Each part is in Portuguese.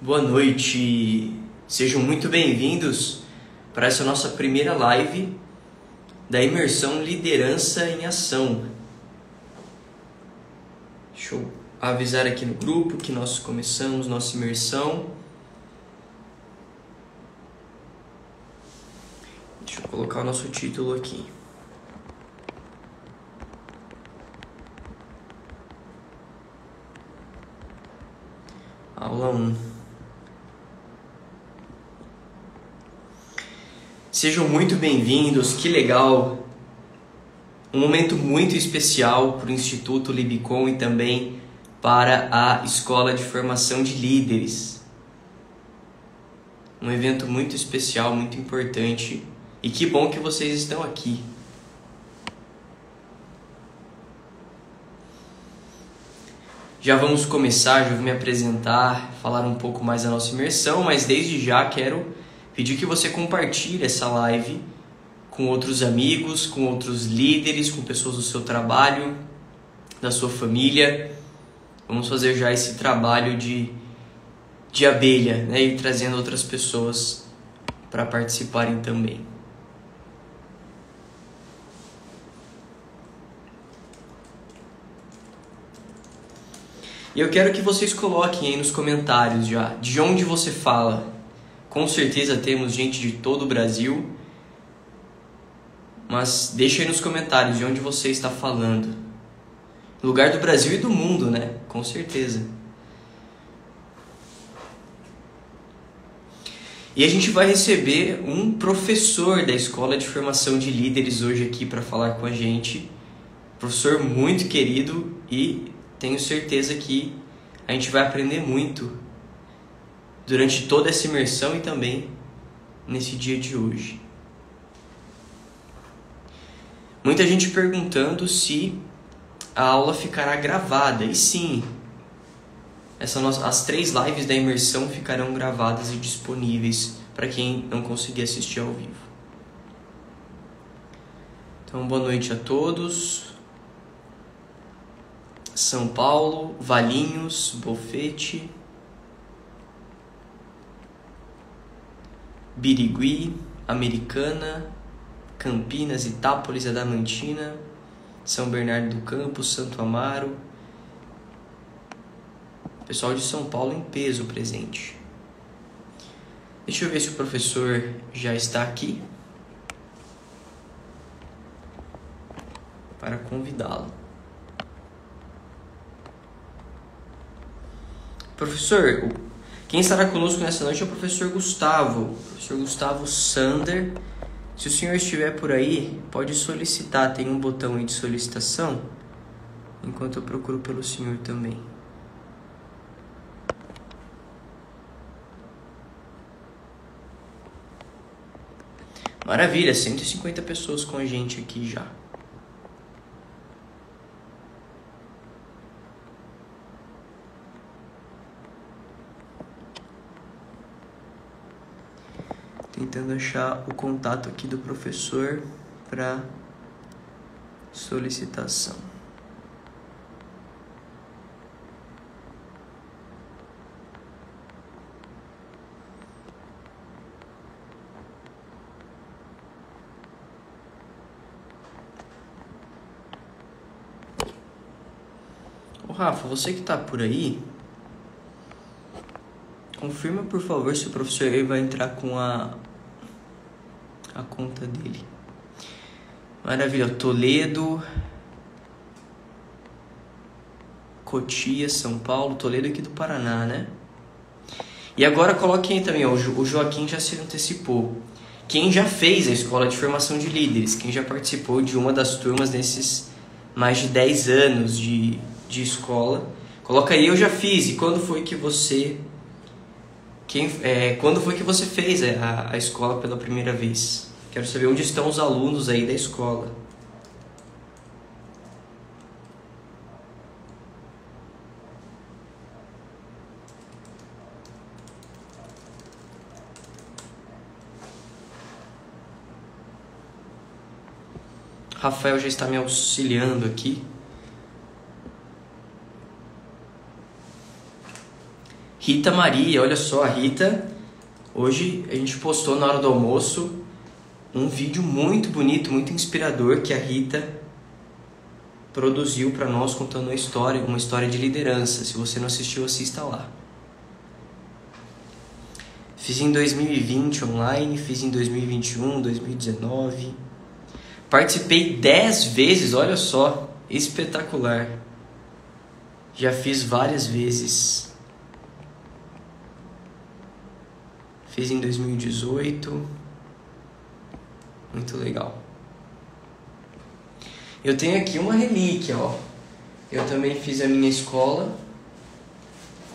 Boa noite, sejam muito bem-vindos para essa nossa primeira live da imersão Liderança em Ação. Deixa eu avisar aqui no grupo que nós começamos nossa imersão. Deixa eu colocar o nosso título aqui. Aula 1. Sejam muito bem-vindos, que legal! Um momento muito especial para o Instituto Libicon e também para a Escola de Formação de Líderes. Um evento muito especial, muito importante, e que bom que vocês estão aqui. Já vamos começar, já vou me apresentar, falar um pouco mais da nossa imersão, mas desde já quero pedir que você compartilhe essa live com outros amigos, com outros líderes, com pessoas do seu trabalho, da sua família. Vamos fazer já esse trabalho de abelha, né? E trazendo outras pessoas para participarem também. E eu quero que vocês coloquem aí nos comentários já de onde você fala. Com certeza temos gente de todo o Brasil, mas deixa aí nos comentários de onde você está falando. Lugar do Brasil e do mundo, né? Com certeza. E a gente vai receber um professor da Escola de Formação de Líderes hoje aqui para falar com a gente. Professor muito querido, e tenho certeza que a gente vai aprender muito durante toda essa imersão e também nesse dia de hoje. Muita gente perguntando se a aula ficará gravada. E sim, as 3 lives da imersão ficarão gravadas e disponíveis para quem não conseguir assistir ao vivo. Então, boa noite a todos. São Paulo, Valinhos, Bofete, Birigui, Americana, Campinas, Itápolis, Adamantina, São Bernardo do Campo, Santo Amaro. Pessoal de São Paulo em peso presente. Deixa eu ver se o professor já está aqui para convidá-lo. Professor, quem estará conosco nessa noite é o professor Gustavo Sander. Se o senhor estiver por aí, pode solicitar, tem um botão aí de solicitação, enquanto eu procuro pelo senhor também. Maravilha, 150 pessoas com a gente aqui já. Tentando achar o contato aqui do professor para solicitação. Ô Rafa, você que está por aí, confirma por favor se o professor aí vai entrar com a conta dele. Maravilha, Toledo, Cotia, São Paulo, Toledo aqui do Paraná, né? E agora coloquem aí também, ó, o Joaquim já se antecipou. Quem já fez a Escola de Formação de Líderes, quem já participou de uma das turmas nesses mais de 10 anos de escola, coloca aí, eu já fiz. E quando foi que você... quando foi que você fez a escola pela primeira vez? Quero saber onde estão os alunos aí da escola. Rafael já está me auxiliando aqui. Rita Maria, olha só, a Rita, hoje a gente postou na hora do almoço um vídeo muito bonito, muito inspirador que a Rita produziu para nós contando uma história de liderança. Se você não assistiu, assista lá. Fiz em 2020 online, fiz em 2021, 2019. Participei 10 vezes, olha só, espetacular. Já fiz várias vezes. Fiz em 2018. Muito legal. Eu tenho aqui uma relíquia, ó. Eu também fiz a minha escola.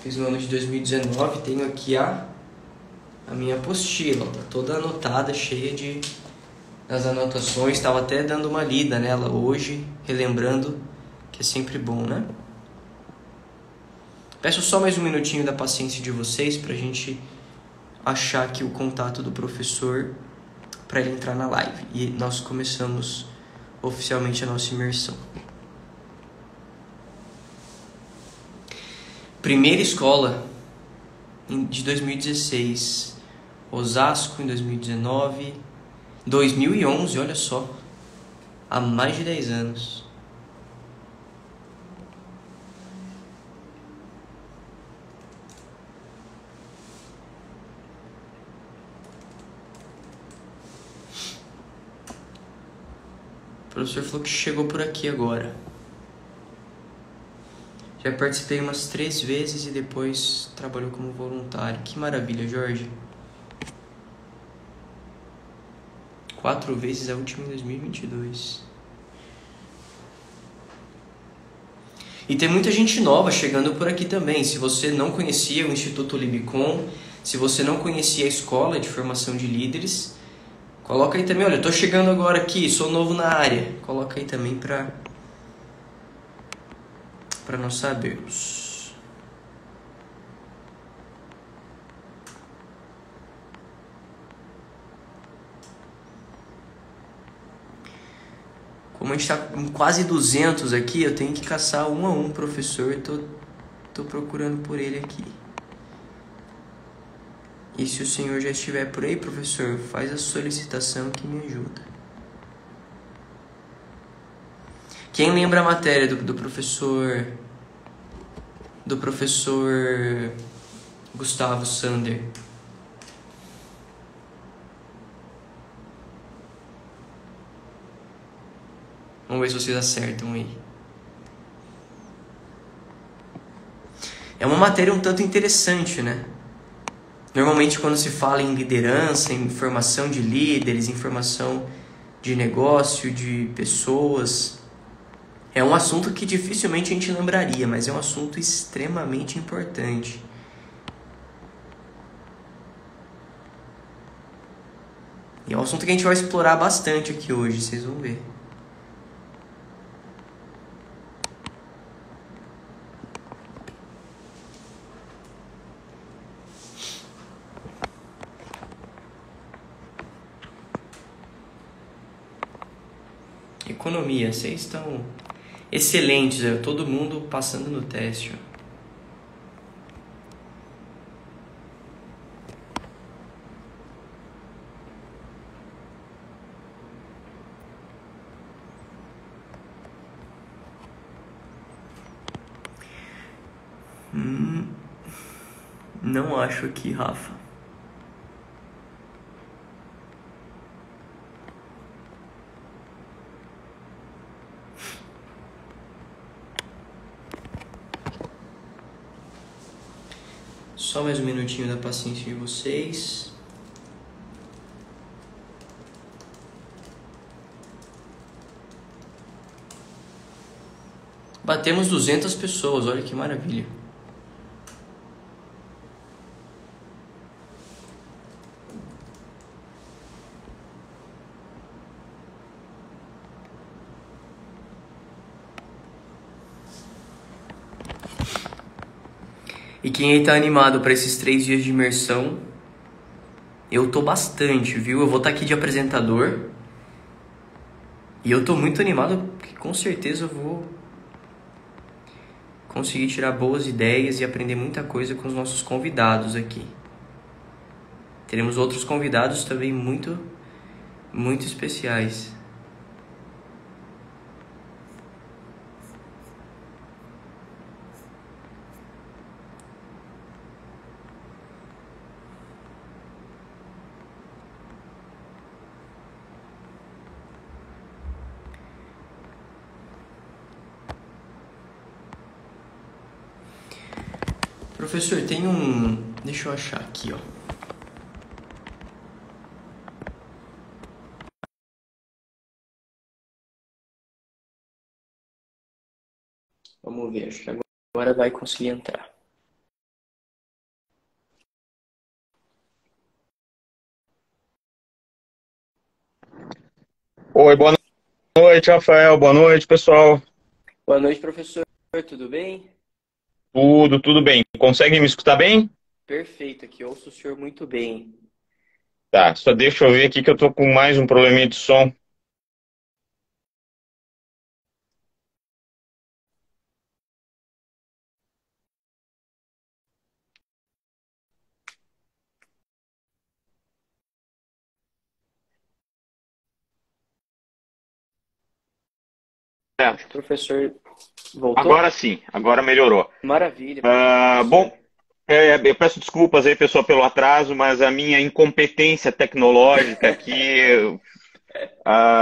Fiz no ano de 2019. Tenho aqui a minha apostila, ó. Tá toda anotada, cheia das anotações. Estava até dando uma lida nela hoje, relembrando, que é sempre bom, né? Peço só mais um minutinho da paciência de vocês pra gente achar aqui o contato do professor para ele entrar na live. E nós começamos oficialmente a nossa imersão. Primeira escola de 2016, Osasco em 2019, 2011, olha só, há mais de 10 anos. O professor falou que chegou por aqui agora. Já participei umas 3 vezes e depois trabalhou como voluntário. Que maravilha, Jorge. 4 vezes, a última em 2022. E tem muita gente nova chegando por aqui também. Se você não conhecia o Instituto Libicon, se você não conhecia a Escola de Formação de Líderes, coloca aí também. Olha, eu tô chegando agora aqui, sou novo na área. Coloca aí também para nós sabermos. Como a gente está com quase 200 aqui, eu tenho que caçar um a um professor. Tô procurando por ele aqui. E se o senhor já estiver por aí, professor, faz a solicitação que me ajuda. Quem lembra a matéria do professor Gustavo Sander? Vamos ver se vocês acertam aí. É uma matéria um tanto interessante, né? Normalmente quando se fala em liderança, em formação de líderes, em formação de negócio, de pessoas, é um assunto que dificilmente a gente lembraria, mas é um assunto extremamente importante. E é um assunto que a gente vai explorar bastante aqui hoje, vocês vão ver. Economia, vocês estão excelentes, todo mundo passando no teste. Não acho aqui, Rafa. Só mais um minutinho da paciência de vocês. Batemos 200 pessoas, olha que maravilha. E quem aí tá animado para esses 3 dias de imersão, eu tô bastante, viu? Eu vou estar aqui de apresentador. E eu tô muito animado, porque com certeza eu conseguir tirar boas ideias e aprender muita coisa com os nossos convidados aqui. Teremos outros convidados também muito especiais. Professor, tem um... Deixa eu achar aqui, ó. Vamos ver, acho que agora vai conseguir entrar. Oi, boa noite, Rafael. Boa noite, pessoal. Boa noite, professor. Tudo bem? Tudo bem. Conseguem me escutar bem? Perfeito, aqui ouço o senhor muito bem. Tá, só deixa eu ver aqui que eu tô com mais um probleminha de som. Acho que o professor voltou. Agora sim, agora melhorou. Maravilha, Bom, professor. eu peço desculpas aí, pessoal, pelo atraso, mas a minha incompetência tecnológica aqui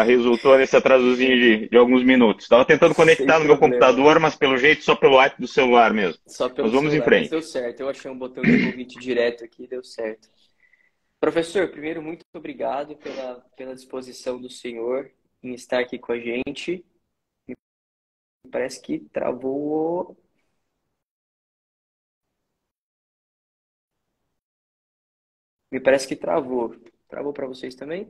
resultou nesse atrasozinho de alguns minutos. Estava tentando Sem conectar no meu problema. computador, mas pelo jeito só pelo app do celular mesmo. Só pelo Mas vamos em celular, mas deu frente. certo. Eu achei um botão de convite direto aqui, deu certo. Professor, primeiro, muito obrigado pela disposição do senhor em estar aqui com a gente. Parece que travou. Me parece que travou. Travou para vocês também?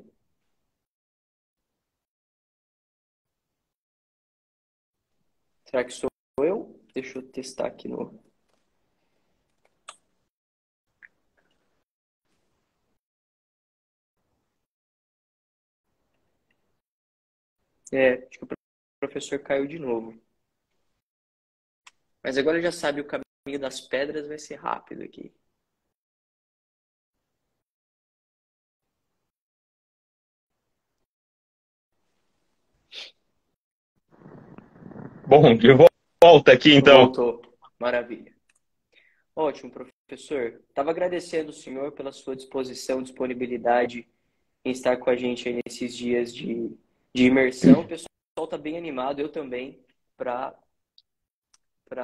Será que sou eu? Deixa eu testar aqui no. Acho que o professor caiu de novo. Mas agora já sabe o caminho das pedras, vai ser rápido aqui. Bom, de volta aqui então. Voltou. Maravilha. Ótimo, professor. Estava agradecendo o senhor pela sua disposição, disponibilidade em estar com a gente aí nesses dias de imersão. O pessoal está bem animado, eu também, para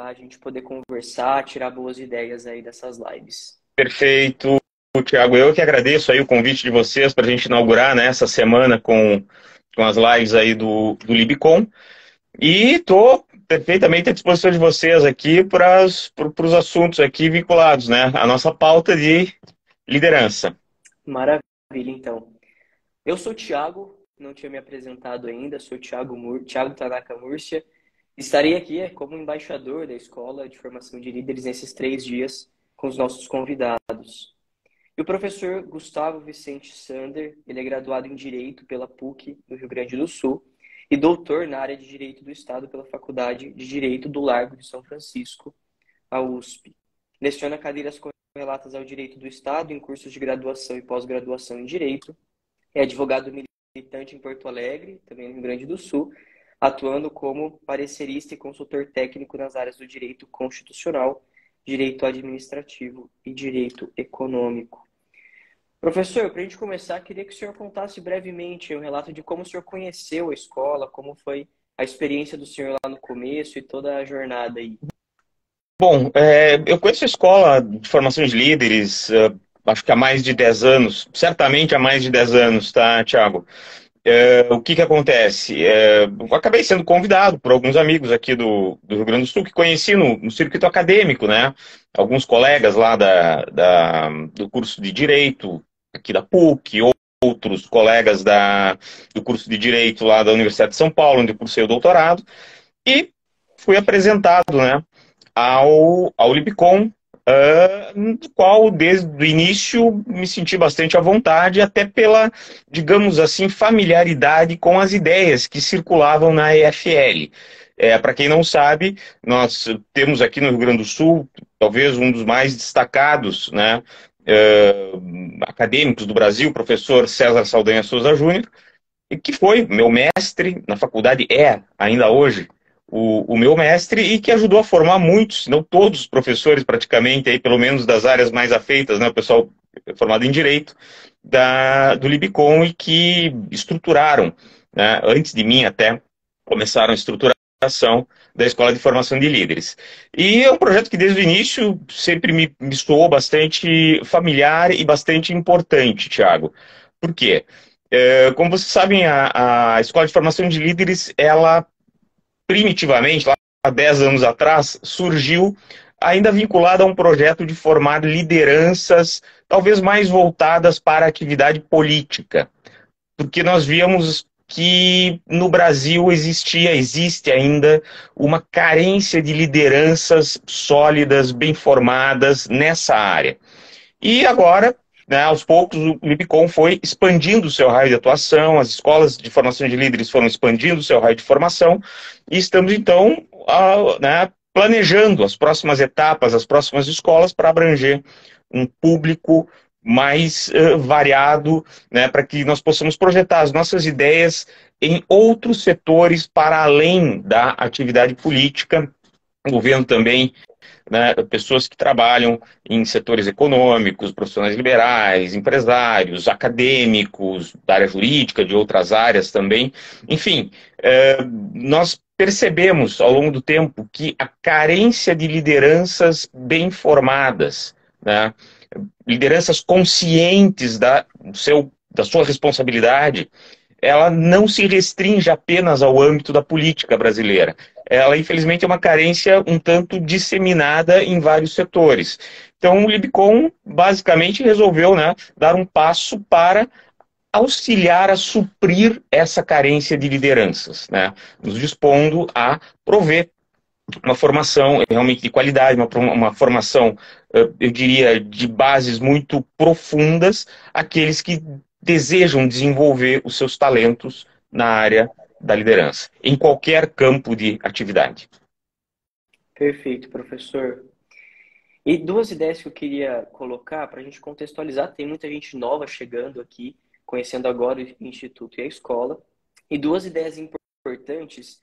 a gente poder conversar, tirar boas ideias aí dessas lives. Perfeito, Thiago. Eu que agradeço aí o convite de vocês para a gente inaugurar, né, essa semana com as lives aí do Libicom. E estou perfeitamente à disposição de vocês aqui para os assuntos aqui vinculados, né, à nossa pauta de liderança. Maravilha, então. Eu sou o Thiago, não tinha me apresentado ainda, sou o Thiago Tanaka Múrcia. Estarei aqui como embaixador da Escola de Formação de Líderes nesses 3 dias com os nossos convidados. E o professor Gustavo Vicente Sander, ele é graduado em Direito pela PUC do Rio Grande do Sul e doutor na área de Direito do Estado pela Faculdade de Direito do Largo de São Francisco, a USP. Leciona cadeiras correlatas ao Direito do Estado em cursos de graduação e pós-graduação em Direito. É advogado militante em Porto Alegre, também no Rio Grande do Sul, atuando como parecerista e consultor técnico nas áreas do direito constitucional, direito administrativo e direito econômico. Professor, para a gente começar, queria que o senhor contasse brevemente um relato de como o senhor conheceu a escola, como foi a experiência do senhor lá no começo e toda a jornada aí. Bom, eu conheço a escola de formação de líderes, acho que há mais de 10 anos, certamente há mais de 10 anos, tá, Thiago? O que acontece? Eu acabei sendo convidado por alguns amigos aqui do Rio Grande do Sul que conheci no circuito acadêmico, né? Alguns colegas lá do curso de Direito, aqui da PUC, outros colegas do curso de Direito lá da Universidade de São Paulo, onde eu cursei o doutorado, e fui apresentado, né, ao Libicom, do qual desde o início me senti bastante à vontade, até pela, digamos assim, familiaridade com as ideias que circulavam na EFL. Para quem não sabe, nós temos aqui no Rio Grande do Sul, talvez um dos mais destacados, né, acadêmicos do Brasil, o professor César Saldanha Souza Júnior, que foi meu mestre na faculdade, é ainda hoje o meu mestre, e que ajudou a formar muitos, se não todos os professores praticamente, aí, pelo menos das áreas mais afeitas, né, o pessoal formado em Direito, do Libicon, e que estruturaram, né, antes de mim até, começaram a estruturação da Escola de Formação de Líderes. E é um projeto que desde o início sempre me soou bastante familiar e bastante importante, Thiago. Por quê? Como vocês sabem, a Escola de Formação de Líderes, ela primitivamente, lá há 10 anos atrás, surgiu ainda vinculada a um projeto de formar lideranças, talvez mais voltadas para a atividade política. Porque nós víamos que no Brasil existe ainda uma carência de lideranças sólidas, bem formadas nessa área. E agora, né, aos poucos, o Lipcom foi expandindo o seu raio de atuação, as escolas de formação de líderes foram expandindo o seu raio de formação, e estamos, então, né, planejando as próximas etapas, as próximas escolas, para abranger um público mais variado, né, para que nós possamos projetar as nossas ideias em outros setores para além da atividade política, envolvendo também, né, pessoas que trabalham em setores econômicos, profissionais liberais, empresários, acadêmicos, da área jurídica, de outras áreas também. Enfim, nós percebemos ao longo do tempo que a carência de lideranças bem formadas, né, lideranças conscientes da sua responsabilidade, ela não se restringe apenas ao âmbito da política brasileira. Ela, infelizmente, é uma carência um tanto disseminada em vários setores. Então, o Libcom, basicamente, resolveu, né, dar um passo para auxiliar a suprir essa carência de lideranças, né, nos dispondo a prover uma formação realmente de qualidade, uma formação, eu diria, de bases muito profundas, aqueles que desejam desenvolver os seus talentos na área da liderança, em qualquer campo de atividade. Perfeito, professor. E duas ideias que eu queria colocar para a gente contextualizar. Tem muita gente nova chegando aqui, conhecendo agora o Instituto e a escola. E duas ideias importantes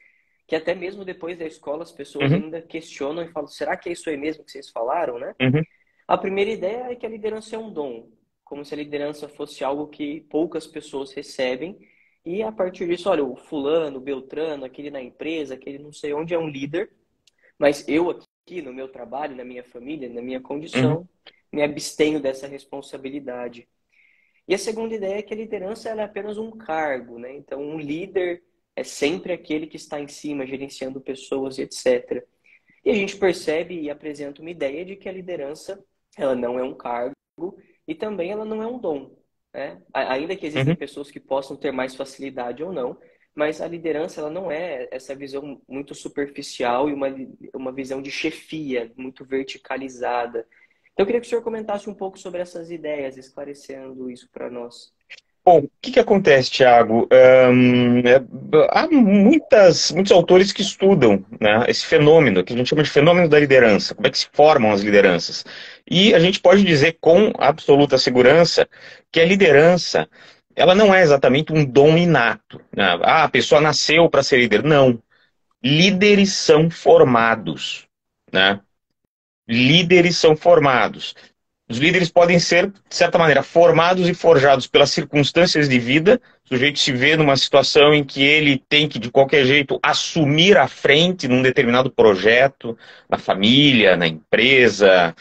que até mesmo depois da escola as pessoas Uhum, ainda questionam e falam, será que é isso aí mesmo que vocês falaram, né? uhum, A primeira ideia é que a liderança é um dom, como se a liderança fosse algo que poucas pessoas recebem. E a partir disso, olha, o fulano, o Beltrano, aquele na empresa, aquele não sei onde é um líder, mas eu aqui no meu trabalho, na minha família, na minha uhum, condição, me abstenho dessa responsabilidade. E a segunda ideia é que a liderança ela é apenas um cargo, né? Então, um líder é sempre aquele que está em cima, gerenciando pessoas e etc. E a gente percebe e apresenta uma ideia de que a liderança ela não é um cargo e também ela não é um dom, né? Ainda que existem uhum. pessoas que possam ter mais facilidade ou não, mas a liderança ela não é essa visão muito superficial e uma visão de chefia muito verticalizada. Então eu queria que o senhor comentasse um pouco sobre essas ideias, esclarecendo isso para nós. Bom, o que acontece, Thiago? Há muitos autores que estudam, né, esse fenômeno, que a gente chama de fenômeno da liderança, como é que se formam as lideranças. E a gente pode dizer com absoluta segurança que a liderança, ela não é exatamente um dom inato, né? Ah, a pessoa nasceu para ser líder. Não. Líderes são formados, né? Líderes são formados. Os líderes podem ser, de certa maneira, formados e forjados pelas circunstâncias de vida. O sujeito se vê numa situação em que ele tem que, de qualquer jeito, assumir a frente num determinado projeto, na família, na empresa,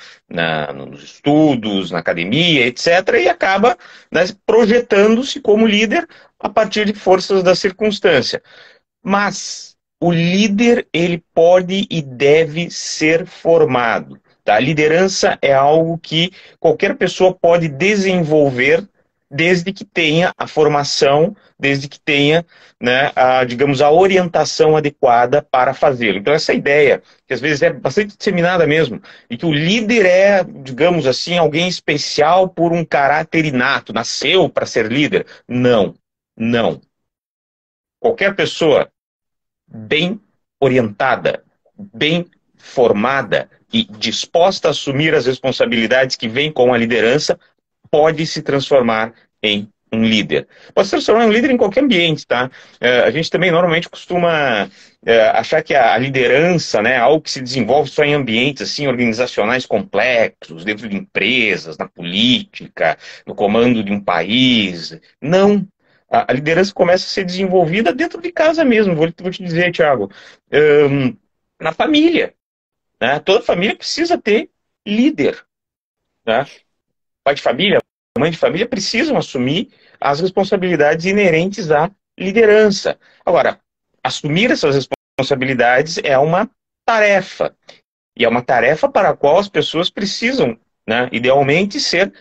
nos estudos, na academia, etc., e acaba, né, projetando-se como líder a partir de forças da circunstância. Mas o líder, ele pode e deve ser formado. Tá? A liderança é algo que qualquer pessoa pode desenvolver desde que tenha a formação, desde que tenha, né, digamos, a orientação adequada para fazê-lo. Então, essa ideia, que às vezes é bastante disseminada mesmo, e que o líder é, digamos assim, alguém especial por um caráter inato, nasceu para ser líder. Não, não. Qualquer pessoa bem orientada, bem formada e disposta a assumir as responsabilidades que vêm com a liderança, pode se transformar em um líder. Pode se transformar em um líder em qualquer ambiente, tá? A gente também normalmente costuma achar que a liderança, né, é algo que se desenvolve só em ambientes assim, organizacionais complexos, dentro de empresas, na política, no comando de um país. Não. A liderança começa a ser desenvolvida dentro de casa mesmo. Vou te dizer, Thiago, na família, né? Toda família precisa ter líder, né? Pai de família, mãe de família precisam assumir as responsabilidades inerentes à liderança. Agora, assumir essas responsabilidades é uma tarefa. E é uma tarefa para a qual as pessoas precisam, né, idealmente, ser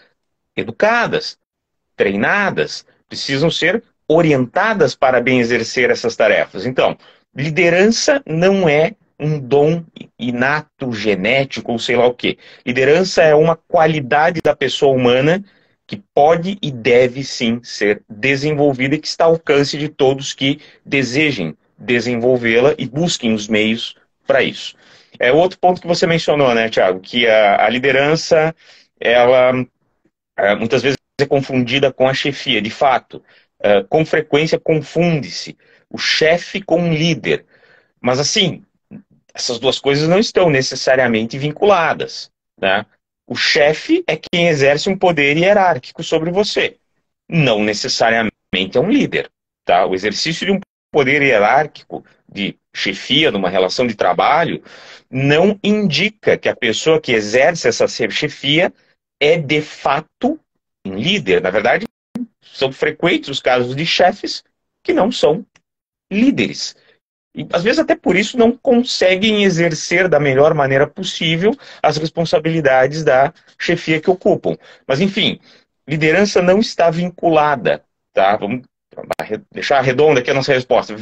educadas, treinadas, precisam ser orientadas para bem exercer essas tarefas. Então, liderança não é um dom inato, genético ou sei lá o quê. Liderança é uma qualidade da pessoa humana que pode e deve sim ser desenvolvida e que está ao alcance de todos que desejem desenvolvê-la e busquem os meios para isso. É outro ponto que você mencionou, né, Thiago, que a liderança, ela muitas vezes é confundida com a chefia. De fato, com frequência confunde-se o chefe com um líder. Mas assim, essas duas coisas não estão necessariamente vinculadas, né? O chefe é quem exerce um poder hierárquico sobre você. Não necessariamente é um líder, tá? O exercício de um poder hierárquico de chefia numa relação de trabalho não indica que a pessoa que exerce essa chefia é de fato um líder. Na verdade, são frequentes os casos de chefes que não são líderes. E às vezes até por isso não conseguem exercer da melhor maneira possível as responsabilidades da chefia que ocupam. Mas enfim, liderança não está vinculada, tá? Vamos deixar redonda aqui a nossa resposta.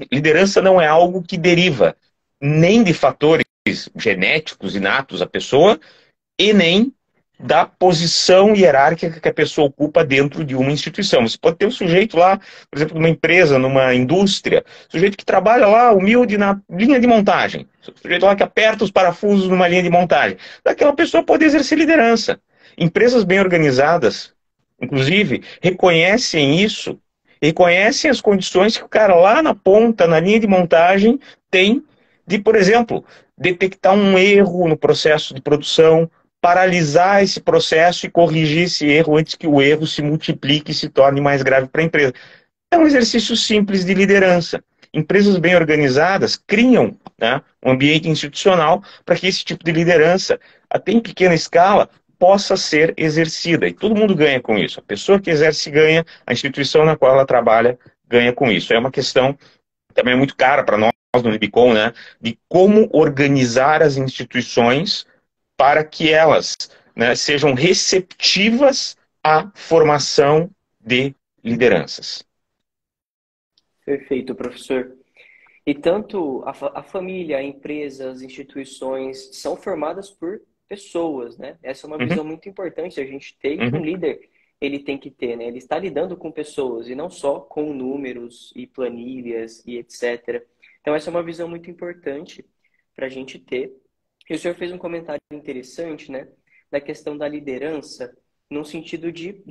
Liderança não é algo que deriva nem de fatores genéticos inatos à pessoa e nem da posição hierárquica que a pessoa ocupa dentro de uma instituição. Você pode ter um sujeito lá, por exemplo, numa empresa, numa indústria, sujeito que trabalha lá, humilde, na linha de montagem, sujeito lá que aperta os parafusos numa linha de montagem. Daquela pessoa pode exercer liderança. Empresas bem organizadas, inclusive, reconhecem isso, reconhecem as condições que o cara lá na ponta, na linha de montagem, tem de, por exemplo, detectar um erro no processo de produção, paralisar esse processo e corrigir esse erro antes que o erro se multiplique e se torne mais grave para a empresa. É um exercício simples de liderança. Empresas bem organizadas criam, né, um ambiente institucional para que esse tipo de liderança, até em pequena escala, possa ser exercida. E todo mundo ganha com isso. A pessoa que exerce ganha, a instituição na qual ela trabalha ganha com isso. É uma questão também muito cara para nós no Libicom, né, de como organizar as instituições para que elas, né, sejam receptivas à formação de lideranças. Perfeito, professor. E tanto a família, a empresa, as instituições são formadas por pessoas, né? Essa é uma Uhum, visão muito importante a gente ter que um uhum, líder ele tem que ter, né? Ele está lidando com pessoas e não só com números e planilhas e etc. Então essa é uma visão muito importante para a gente ter. E o senhor fez um comentário interessante, né? Da questão da liderança no sentido de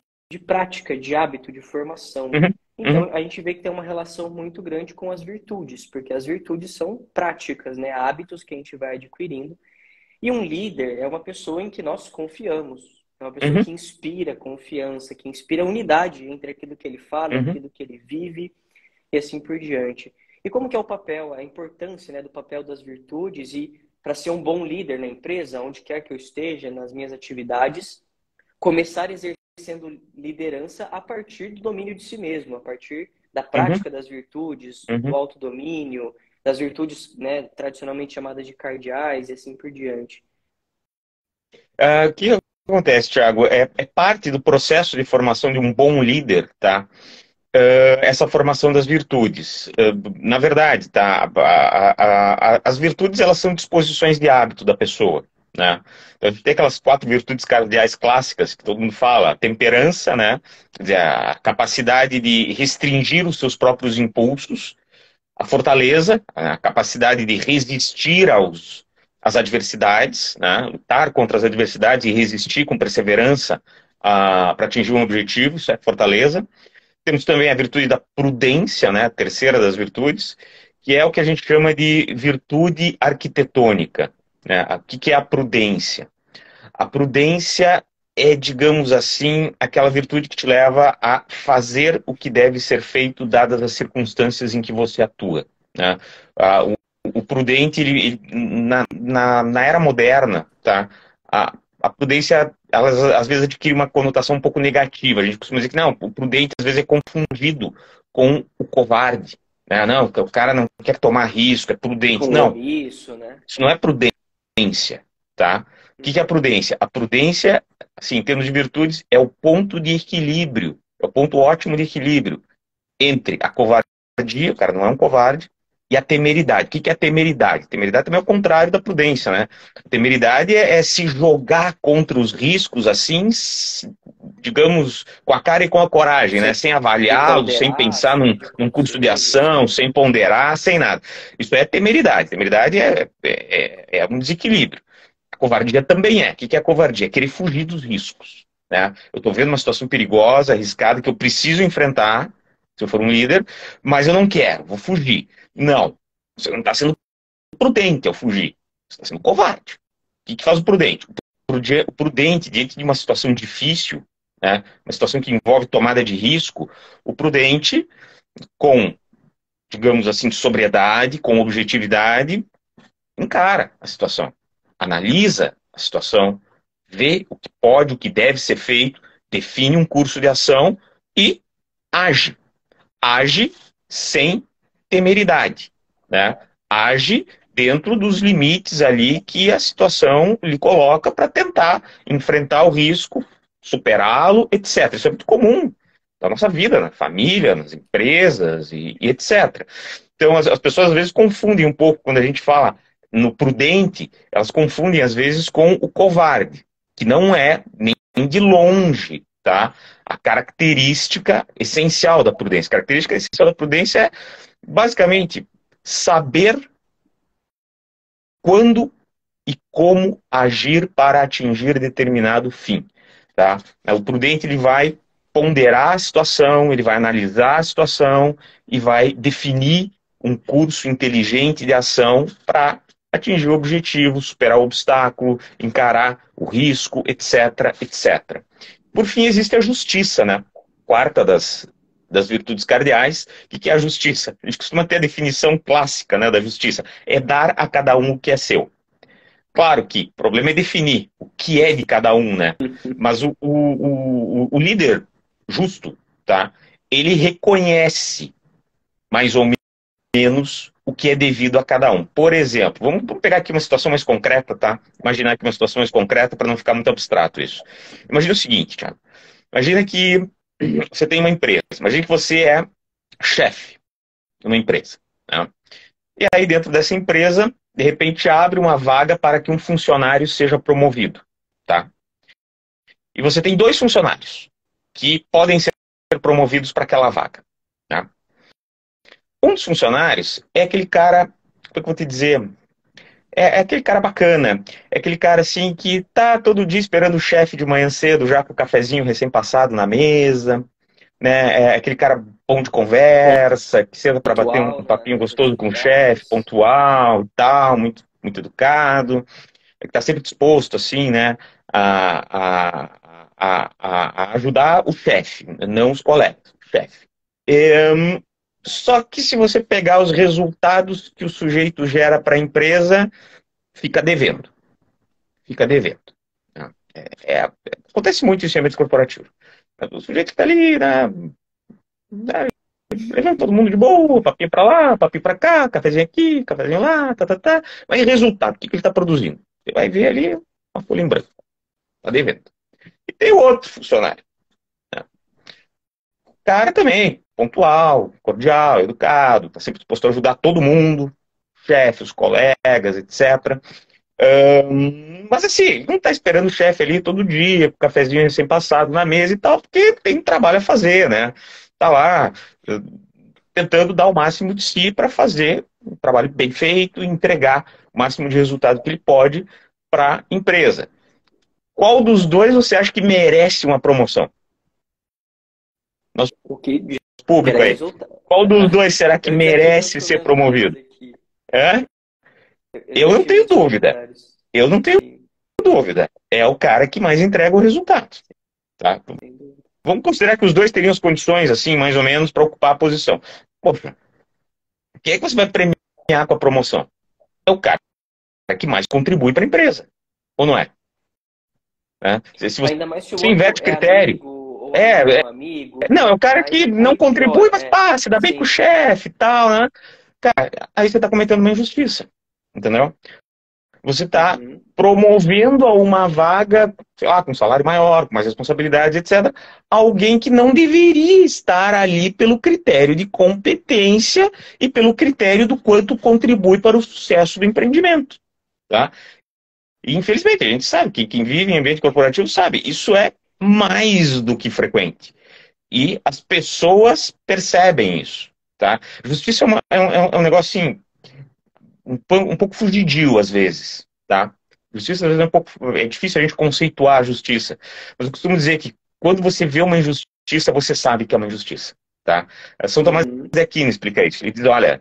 prática, de hábito, de formação, né? uhum, uhum, Então, a gente vê que tem uma relação muito grande com as virtudes, porque as virtudes são práticas, né? Hábitos que a gente vai adquirindo. E um líder é uma pessoa em que nós confiamos. É uma pessoa uhum, que inspira confiança, que inspira unidade entre aquilo que ele fala, uhum. aquilo que ele vive e assim por diante. E como que é o papel, a importância, né, do papel das virtudes e para ser um bom líder na empresa, onde quer que eu esteja, nas minhas atividades, começar exercendo liderança a partir do domínio de si mesmo, a partir da Uhum, prática das virtudes, do uhum. autodomínio, das virtudes, né, tradicionalmente chamadas de cardeais e assim por diante. O que acontece, Thiago? É parte do processo de formação de um bom líder, tá? Essa formação das virtudes. Na verdade, tá? As virtudes, elas são disposições de hábito da pessoa, né? Então, tem aquelas quatro virtudes cardeais clássicas que todo mundo fala: a temperança, né? Quer dizer, a capacidade de restringir os seus próprios impulsos, a fortaleza, a capacidade de resistir às adversidades, né? Lutar contra as adversidades e resistir com perseverança para atingir um objetivo, isso é fortaleza. Temos também a virtude da prudência, né? A terceira das virtudes, que é o que a gente chama de virtude arquitetônica, né? O que é a prudência? A prudência é, digamos assim, aquela virtude que te leva a fazer o que deve ser feito dadas as circunstâncias em que você atua, né? Ah, o prudente, na era moderna, tá? A prudência, ela, às vezes, adquire uma conotação um pouco negativa. A gente costuma dizer que não, o prudente às vezes é confundido com o covarde, né? Não, o cara não quer tomar risco, é prudente. Com Não, omisso, né? isso não é prudência, tá? O que é a prudência? A prudência, assim, em termos de virtudes, é o ponto de equilíbrio, é o ponto ótimo de equilíbrio entre a covardia, o cara não é um covarde, e a temeridade. O que é a temeridade? A temeridade também é o contrário da prudência, né? A temeridade é se jogar contra os riscos, assim, digamos, com a cara e com a coragem, né? Sem avaliá-los, sem Ponderar, pensar assim, o que num pode curso de ser, ação, sem ponderar, sem nada. Isso é temeridade. Temeridade é um desequilíbrio. A covardia também é. O que é a covardia? É querer fugir dos riscos, né? Eu estou vendo uma situação perigosa, arriscada, que eu preciso enfrentar, se eu for um líder, mas eu não quero, vou fugir. Não, você não está sendo prudente ao fugir, você está sendo covarde. O que faz o prudente? O prudente, diante de uma situação difícil, né, uma situação que envolve tomada de risco, o prudente, com, digamos assim, sobriedade, com objetividade, encara a situação, analisa a situação, vê o que pode, o que deve ser feito, define um curso de ação e age. Age sem temeridade, né? Age dentro dos limites ali que a situação lhe coloca para tentar enfrentar o risco, superá-lo, etc. Isso é muito comum na nossa vida, na família, nas empresas e etc. Então, as pessoas às vezes confundem um pouco quando a gente fala no prudente, elas confundem às vezes com o covarde, que não é nem de longe, tá? A característica essencial da prudência. A característica essencial da prudência é, basicamente, saber quando e como agir para atingir determinado fim, tá? O prudente, ele vai ponderar a situação, ele vai analisar a situação e vai definir um curso inteligente de ação para atingir o objetivo, superar o obstáculo, encarar o risco, etc, etc. Por fim, existe a justiça, né? Quarta das virtudes cardeais. O que é a justiça? A gente costuma ter a definição clássica, né, da justiça. É dar a cada um o que é seu. Claro que o problema é definir o que é de cada um, né? Mas o líder justo, tá? Ele reconhece mais ou menos o que é devido a cada um. Por exemplo, vamos pegar aqui uma situação mais concreta, tá? Imaginar aqui uma situação mais concreta para não ficar muito abstrato isso. Imagina o seguinte, Thiago. Imagina que você tem uma empresa. Imagina que você é chefe de uma empresa, né? E aí, dentro dessa empresa, de repente abre uma vaga para que um funcionário seja promovido, tá? E você tem dois funcionários que podem ser promovidos para aquela vaga, tá? Um dos funcionários é aquele cara, como é que eu vou te dizer? É aquele cara bacana, é aquele cara assim que tá todo dia esperando o chefe de manhã cedo, já com o cafezinho recém-passado na mesa, né? É aquele cara bom de conversa, que senta para bater um Pontual, né? papinho Nas gostoso com o chefe, atividades. pontual e tal, muito, muito educado, que está sempre disposto, assim, né, a ajudar o chefe, não os colegas, o chefe. Só que se você pegar os resultados que o sujeito gera para a empresa, fica devendo. Fica devendo. Acontece muito isso em ambiente corporativo. O sujeito está ali, né, levando todo mundo de boa, papinho pra lá, papinho pra cá, cafezinho aqui, cafezinho lá, tá, tá, tá. Mas resultado, o que ele tá produzindo? Você vai ver ali uma folha em branco, tá devendo. E tem o outro funcionário, né? O cara também, pontual, cordial, educado, tá sempre disposto a ajudar todo mundo, chefe, os colegas, etc. Mas assim, não tá esperando o chefe ali todo dia, com o cafezinho recém-passado na mesa e tal, porque tem trabalho a fazer, né? Tá lá, tentando dar o máximo de si para fazer um trabalho bem feito e entregar o máximo de resultado que ele pode para a empresa. Qual dos dois você acha que merece uma promoção? Nosso O que público gera aí. resultado. Qual dos dois será que Eu já tive uns merece ser promovido? comentários aqui. É? Eu Eu já não tive tenho uns dúvida. comentários. Eu não tenho Sim, dúvida. É o cara que mais entrega o resultado. Tá? sem dúvida. Vamos considerar que os dois teriam as condições, assim, mais ou menos, para ocupar a posição. Poxa, quem é que você vai premiar com a promoção? É o cara que mais contribui para a empresa. Ou não é? Se você Ainda mais se o outro inverte o é critério. amigo, ou amigo É, de um amigo. não, é o cara que não Aí contribui, piora, mas pá, se dá bem com o sim. chefe e tal, né? Cara, aí você está cometendo uma injustiça. Entendeu? Você está Uhum. promovendo a uma vaga, sei lá, com salário maior, com mais responsabilidades, etc., alguém que não deveria estar ali pelo critério de competência e pelo critério do quanto contribui para o sucesso do empreendimento. Tá? E, infelizmente, a gente sabe que quem vive em ambiente corporativo sabe, isso é mais do que frequente. E as pessoas percebem isso. Tá? Justiça é um negócio assim, um pouco fugidio às vezes, tá? Justiça às vezes é difícil a gente conceituar a justiça, mas eu costumo dizer que quando você vê uma injustiça, você sabe que é uma injustiça, tá? São Tomás Uhum. de Aquino explica isso. Ele diz, olha,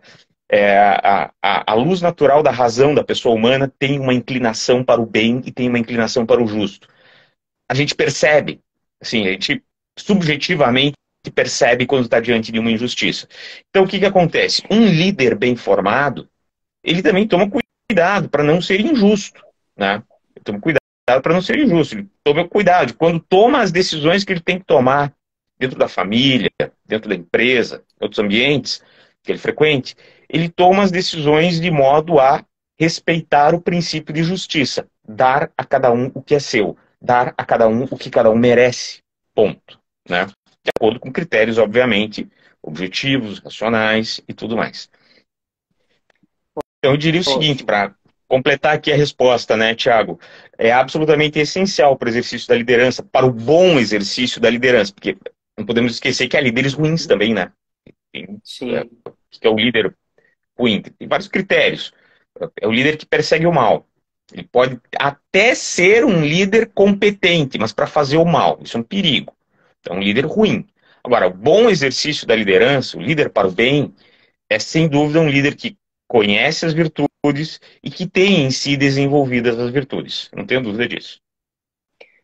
a luz natural da razão da pessoa humana tem uma inclinação para o bem e tem uma inclinação para o justo. A gente percebe, assim, a gente subjetivamente percebe quando está diante de uma injustiça. Então, o que que acontece? Um líder bem formado, ele também toma cuidado para não ser injusto, né? Ele toma cuidado para não ser injusto, ele toma cuidado quando toma as decisões que ele tem que tomar dentro da família, dentro da empresa, em outros ambientes que ele frequente, ele toma as decisões de modo a respeitar o princípio de justiça, dar a cada um o que é seu, dar a cada um o que cada um merece, ponto, né? De acordo com critérios, obviamente, objetivos, racionais e tudo mais. Então, eu diria o seguinte, Ótimo. para completar aqui a resposta, né, Tiago? É absolutamente essencial para o exercício da liderança, para o bom exercício da liderança, porque não podemos esquecer que há líderes ruins Uhum. também, né? Tem, Sim. que é o líder ruim. Tem vários critérios. É o líder que persegue o mal. Ele pode até ser um líder competente, mas para fazer o mal. Isso é um perigo. Então, um líder ruim. Agora, o bom exercício da liderança, o líder para o bem, é sem dúvida um líder que conhece as virtudes e que tem em si desenvolvidas as virtudes. Não tenho dúvida disso.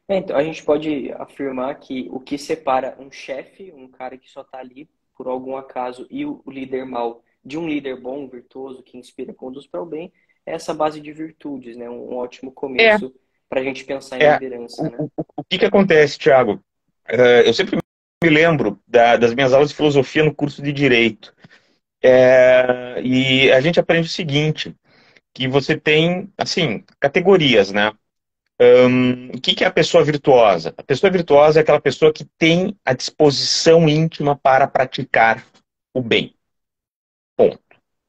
Então, a gente pode afirmar que o que separa um chefe, um cara que só está ali por algum acaso, e o líder mau, de um líder bom, virtuoso, que inspira, conduz para o bem, é essa base de virtudes, né? Um ótimo É, começo para a gente pensar em é. liderança, né? O que que acontece, Thiago? Eu sempre me lembro das minhas aulas de filosofia no curso de Direito. E a gente aprende o seguinte, que você tem, assim, categorias, né? O que que é a pessoa virtuosa? A pessoa virtuosa é aquela pessoa que tem a disposição íntima para praticar o bem. Ponto.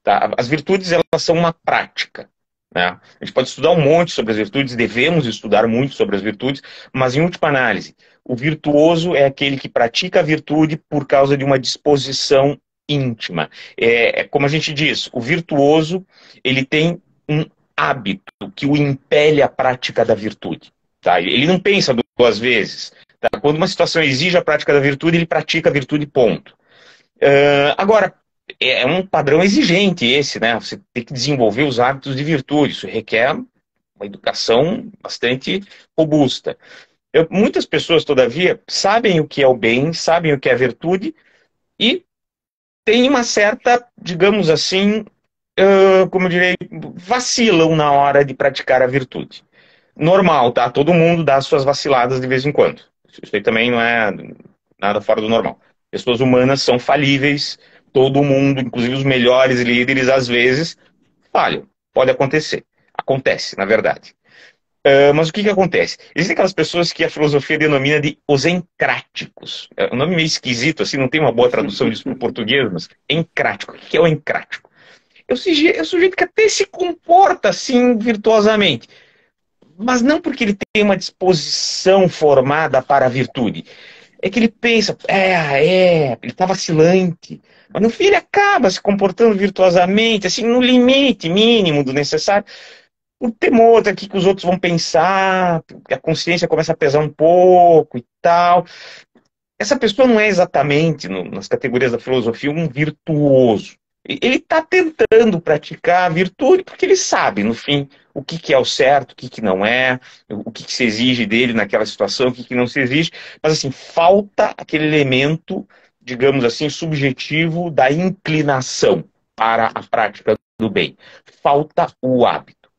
Tá? As virtudes, elas são uma prática. Né? A gente pode estudar um monte sobre as virtudes, devemos estudar muito sobre as virtudes, mas em última análise, o virtuoso é aquele que pratica a virtude por causa de uma disposição íntima. Como a gente diz, o virtuoso, ele tem um hábito que o impele à prática da virtude. Tá? Ele não pensa duas vezes. Tá? Quando uma situação exige a prática da virtude, ele pratica a virtude, ponto. Agora, é um padrão exigente esse, né? Você tem que desenvolver os hábitos de virtude. Isso requer uma educação bastante robusta. Muitas pessoas, todavia, sabem o que é o bem, sabem o que é a virtude e têm uma certa, digamos assim, como eu direi, vacilam na hora de praticar a virtude. Normal, tá? Todo mundo dá suas vaciladas de vez em quando. Isso aí também não é nada fora do normal. Pessoas humanas são falíveis, todo mundo, inclusive os melhores líderes, às vezes, falham. Pode acontecer. Acontece, na verdade. Mas o que que acontece? Existem aquelas pessoas que a filosofia denomina de os encráticos. É um nome meio esquisito, assim, não tem uma boa tradução disso para o português, mas encrático. O que é o encrático? É o sujeito que até se comporta assim virtuosamente, mas não porque ele tem uma disposição formada para a virtude. é que ele pensa, ele tá vacilante. Mas no fim ele acaba se comportando virtuosamente, assim, no limite mínimo do necessário. O temor daqui que os outros vão pensar, que a consciência começa a pesar um pouco e tal. Essa pessoa não é exatamente, nas categorias da filosofia, um virtuoso. Ele está tentando praticar a virtude porque ele sabe, no fim, o que, que é o certo, o que, que não é, o que, que se exige dele naquela situação, o que, que não se exige. Mas, assim, falta aquele elemento, digamos assim, subjetivo da inclinação para a prática do bem. Falta o hábito.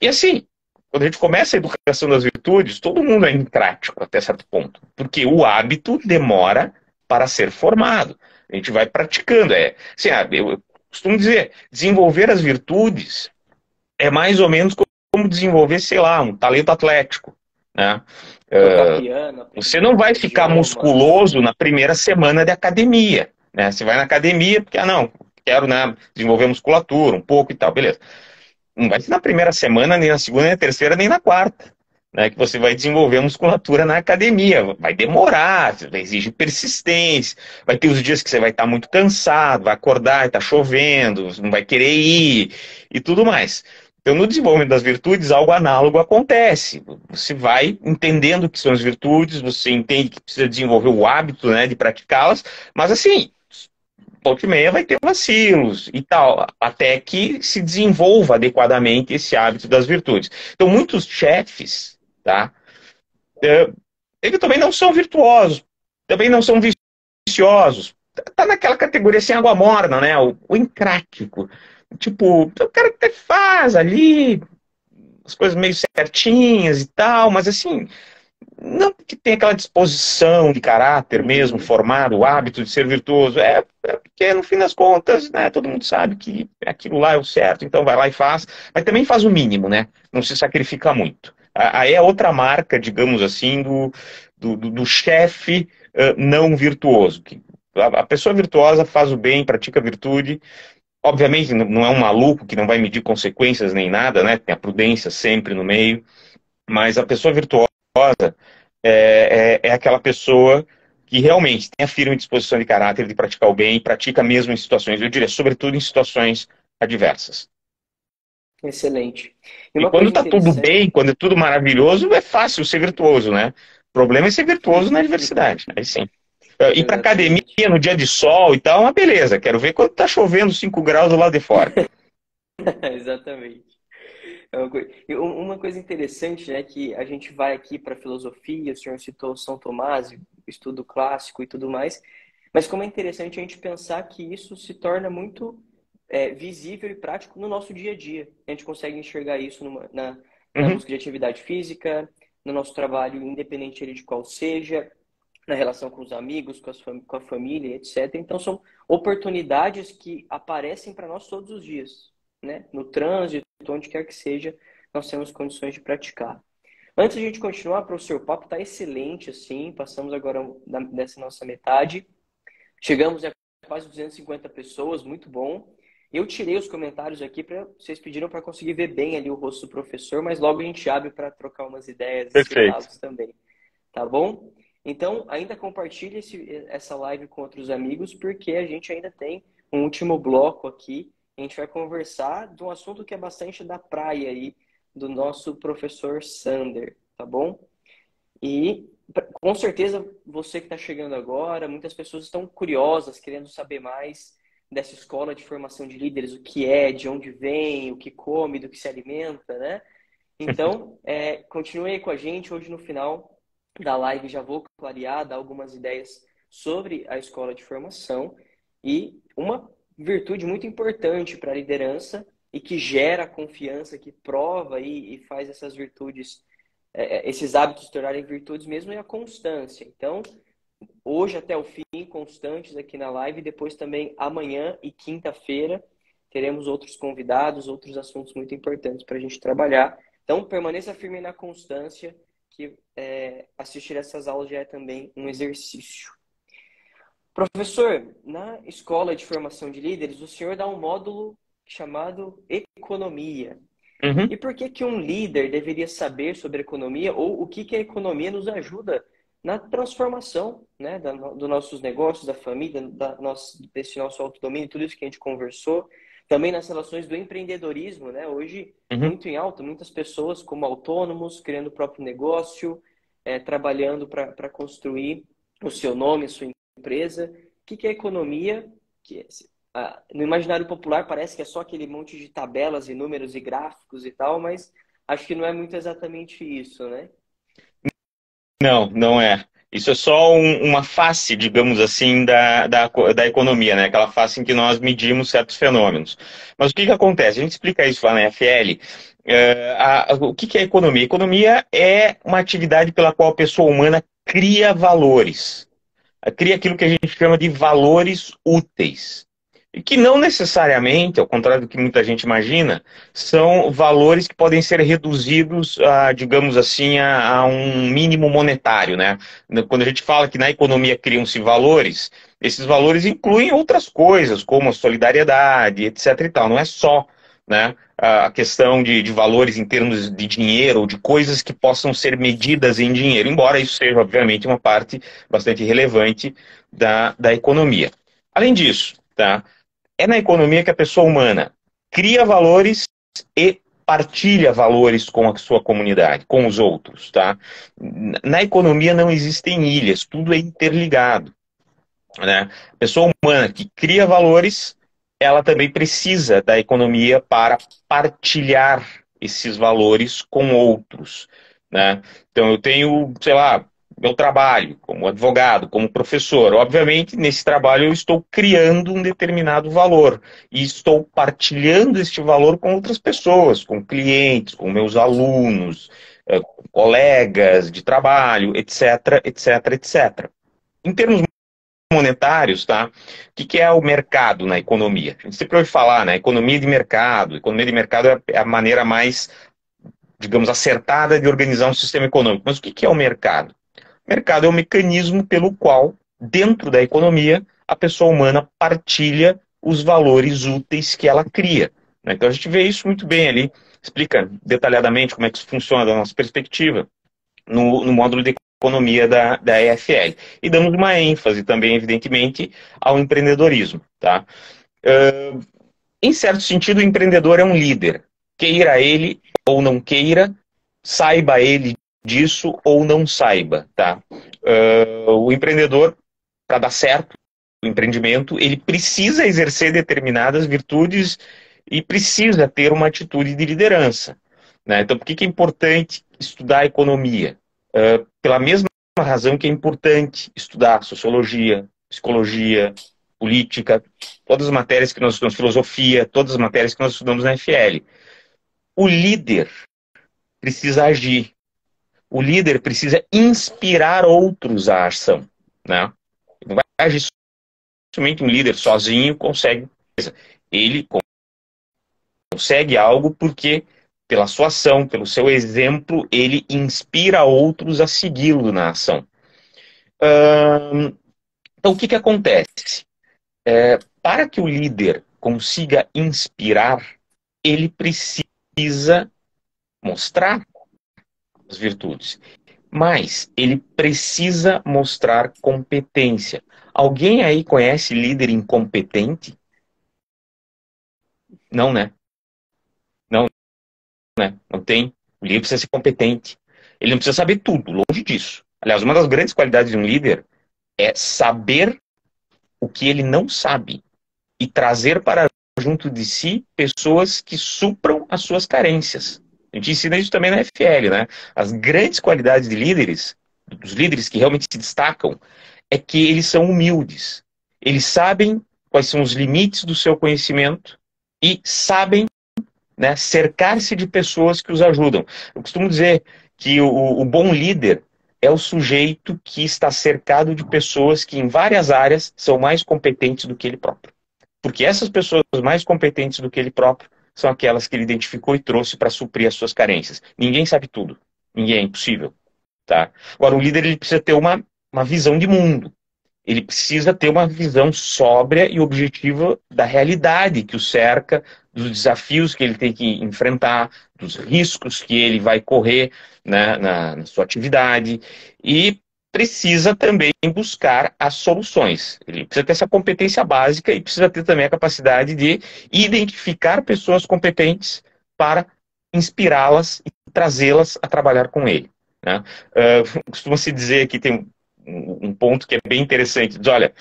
E, assim, quando a gente começa a educação das virtudes, todo mundo é incrático até certo ponto, porque o hábito demora para ser formado. A gente vai praticando. Assim, eu costumo dizer, desenvolver as virtudes é mais ou menos como desenvolver, sei lá, um talento atlético, né? Tocar piano, Você aprender um não vai novo ficar idioma. musculoso na primeira semana de academia, né? Você vai na academia porque, não, quero, né, desenvolver musculatura um pouco e tal, beleza. Não vai ser na primeira semana, nem na segunda, nem na terceira, nem na quarta, né? Que você vai desenvolver a musculatura na academia. Vai demorar, vai exigir persistência. Vai ter os dias que você vai estar muito cansado, vai acordar e está chovendo, não vai querer ir e tudo mais. Então, no desenvolvimento das virtudes, algo análogo acontece. Você vai entendendo o que são as virtudes, você entende que precisa desenvolver o hábito, né, de praticá-las, mas assim, volta e meia vai ter vacilos e tal, até que se desenvolva adequadamente esse hábito das virtudes. Então, muitos chefes, tá, eles também não são virtuosos, também não são viciosos. Tá naquela categoria assim, água morna, né? O incrático. Tipo, o cara até faz ali as coisas meio certinhas e tal, mas assim, não que tem aquela disposição de caráter mesmo, Uhum. formado, o hábito de ser virtuoso. É porque, no fim das contas, né, todo mundo sabe que aquilo lá é o certo, então vai lá e faz. Mas também faz o mínimo, né? Não se sacrifica muito. Aí é outra marca, digamos assim, do chefe não virtuoso. A pessoa virtuosa faz o bem, pratica a virtude. Obviamente, não é um maluco que não vai medir consequências nem nada, né? Tem a prudência sempre no meio. Mas a pessoa virtuosa é aquela pessoa que realmente tem a firme disposição de caráter de praticar o bem e pratica mesmo em situações, eu diria, sobretudo em situações adversas. Excelente. E E uma quando coisa está tudo bem, interessante. quando é tudo maravilhoso, é fácil ser virtuoso, né? O problema é ser virtuoso na adversidade, aí sim. Ir para academia Exatamente. no dia de sol e tal, é uma beleza. Quero ver quando está chovendo 5 graus do lado de fora. Exatamente. Uma coisa interessante, né, que a gente vai aqui para filosofia, o senhor citou São Tomás, estudo clássico e tudo mais, mas como é interessante a gente pensar que isso se torna muito visível e prático no nosso dia a dia. A gente consegue enxergar isso na Uhum. busca de atividade física, no nosso trabalho, independente ele de qual seja, na relação com os amigos, com a família, etc. Então, são oportunidades que aparecem para nós todos os dias, né? No trânsito, onde quer que seja, nós temos condições de praticar. Antes de a gente continuar, professor, o papo está excelente, assim, passamos agora dessa nossa metade. Chegamos a quase 250 pessoas, muito bom. Eu tirei os comentários aqui para vocês pediram para conseguir ver bem ali o rosto do professor, mas logo a gente abre para trocar umas ideias e Perfeito. citá-los também, tá bom? Então, ainda compartilhe essa live com outros amigos, porque a gente ainda tem um último bloco aqui. A gente vai conversar de um assunto que é bastante da praia aí, do nosso professor Sander, tá bom? E com certeza você que está chegando agora, muitas pessoas estão curiosas, querendo saber mais dessa escola de formação de líderes, o que é, de onde vem, o que come, do que se alimenta, né? Então, continue aí com a gente. Hoje, no final da live, já vou clarear, dar algumas ideias sobre a escola de formação e uma virtude muito importante para a liderança e que gera confiança, que prova e faz essas virtudes, esses hábitos se tornarem virtudes mesmo é a constância. Então, hoje até o fim, constantes aqui na live, depois também amanhã e quinta-feira teremos outros convidados, outros assuntos muito importantes para a gente trabalhar. Então, permaneça firme na constância, que assistir essas aulas já é também um exercício. Professor, na escola de formação de líderes, o senhor dá um módulo chamado economia. Uhum. E por que que um líder deveria saber sobre economia ou o que que a economia nos ajuda na transformação, né, dos nossos negócios, da família, desse nosso autodomínio, tudo isso que a gente conversou. Também nas relações do empreendedorismo, né? Hoje, Uhum. muito em alta, muitas pessoas como autônomos, criando o próprio negócio, trabalhando para construir o seu nome, a sua empresa. O que é economia? No imaginário popular parece que é só aquele monte de tabelas e números e gráficos e tal, mas acho que não é muito exatamente isso, né? Não, não é. Isso é só uma face, digamos assim, da economia, né? Aquela face em que nós medimos certos fenômenos. Mas o que que acontece? A gente explica isso lá na FL. O que que é economia? Economia é uma atividade pela qual a pessoa humana cria valores. Cria aquilo que a gente chama de valores úteis. E que não necessariamente, ao contrário do que muita gente imagina, são valores que podem ser reduzidos, digamos assim, a um mínimo monetário, né? Quando a gente fala que na economia criam-se valores, esses valores incluem outras coisas, como a solidariedade, etc. e tal. Não é só, né, a questão de valores em termos de dinheiro ou de coisas que possam ser medidas em dinheiro, embora isso seja, obviamente, uma parte bastante relevante da economia. Além disso, tá? É na economia que a pessoa humana cria valores e partilha valores com a sua comunidade, com os outros, tá? Na economia não existem ilhas, tudo é interligado, né? A pessoa humana que cria valores, ela também precisa da economia para partilhar esses valores com outros, né? Então eu tenho, sei lá, meu trabalho como advogado, como professor. Obviamente, nesse trabalho eu estou criando um determinado valor e estou partilhando este valor com outras pessoas, com clientes, com meus alunos, com colegas de trabalho, etc, etc, etc. Em termos monetários, tá? O que é o mercado na economia? A gente sempre ouve falar, né? Economia de mercado. Economia de mercado é a maneira mais, digamos, acertada de organizar um sistema econômico. Mas o que é o mercado? O mercado é o mecanismo pelo qual, dentro da economia, a pessoa humana partilha os valores úteis que ela cria, né? Então a gente vê isso muito bem ali, explica detalhadamente como é que isso funciona da nossa perspectiva no módulo de economia da EFL. E damos uma ênfase também, evidentemente, ao empreendedorismo. Tá? Em certo sentido, o empreendedor é um líder. Queira ele ou não queira, saiba ele disso ou não saiba. Tá? O empreendedor, para dar certo o empreendimento, ele precisa exercer determinadas virtudes e precisa ter uma atitude de liderança. Né? Então, por que é importante estudar economia? Pela mesma razão que é importante estudar sociologia, psicologia, política, todas as matérias que nós estudamos, filosofia, todas as matérias que nós estudamos na FL. O líder precisa agir. O líder precisa inspirar outros à ação. Né? Não vai agir somente um líder sozinho consegue. Ele consegue algo porque, pela sua ação, pelo seu exemplo, ele inspira outros a segui-lo na ação. Então, o que acontece? Para que o líder consiga inspirar, ele precisa mostrar as virtudes, mas ele precisa mostrar competência. Alguém aí conhece líder incompetente? Não, né? Não, né? Não tem. O líder precisa ser competente. Ele não precisa saber tudo, longe disso. Aliás, uma das grandes qualidades de um líder é saber o que ele não sabe e trazer para junto de si pessoas que supram as suas carências. A gente ensina isso também na FL, né? As grandes qualidades de líderes, dos líderes que realmente se destacam, é que eles são humildes. Eles sabem quais são os limites do seu conhecimento e sabem, né, cercar-se de pessoas que os ajudam. Eu costumo dizer que o bom líder é o sujeito que está cercado de pessoas que em várias áreas são mais competentes do que ele próprio. Porque essas pessoas mais competentes do que ele próprio são aquelas que ele identificou e trouxe para suprir as suas carências. Ninguém sabe tudo. Ninguém é impossível. Tá? Agora, o líder ele precisa ter uma visão de mundo. Ele precisa ter uma visão sóbria e objetiva da realidade que o cerca, dos desafios que ele tem que enfrentar, dos riscos que ele vai correr, né, na sua atividade. E precisa também buscar as soluções. Ele precisa ter essa competência básica e precisa ter também a capacidade de identificar pessoas competentes para inspirá-las e trazê-las a trabalhar com ele, né? Costuma-se dizer que tem um ponto que é bem interessante. Diz, olha,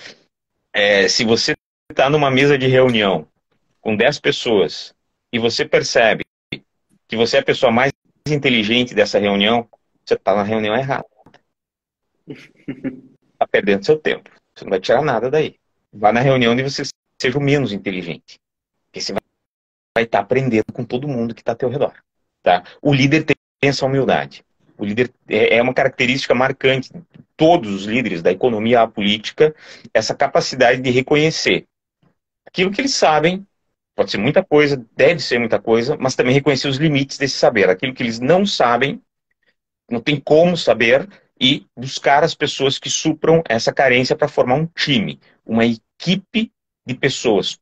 se você está numa mesa de reunião com 10 pessoas e você percebe que você é a pessoa mais inteligente dessa reunião, você está na reunião errada. Está perdendo seu tempo. Você não vai tirar nada daí. Vá na reunião onde você seja o menos inteligente. Porque você vai estar aprendendo com todo mundo que está ao teu redor. Tá? O líder tem essa humildade. O líder é uma característica marcante de todos os líderes, da economia à política, essa capacidade de reconhecer aquilo que eles sabem. Pode ser muita coisa, deve ser muita coisa, mas também reconhecer os limites desse saber. Aquilo que eles não sabem, não tem como saber, e buscar as pessoas que supram essa carência para formar um time, uma equipe de pessoas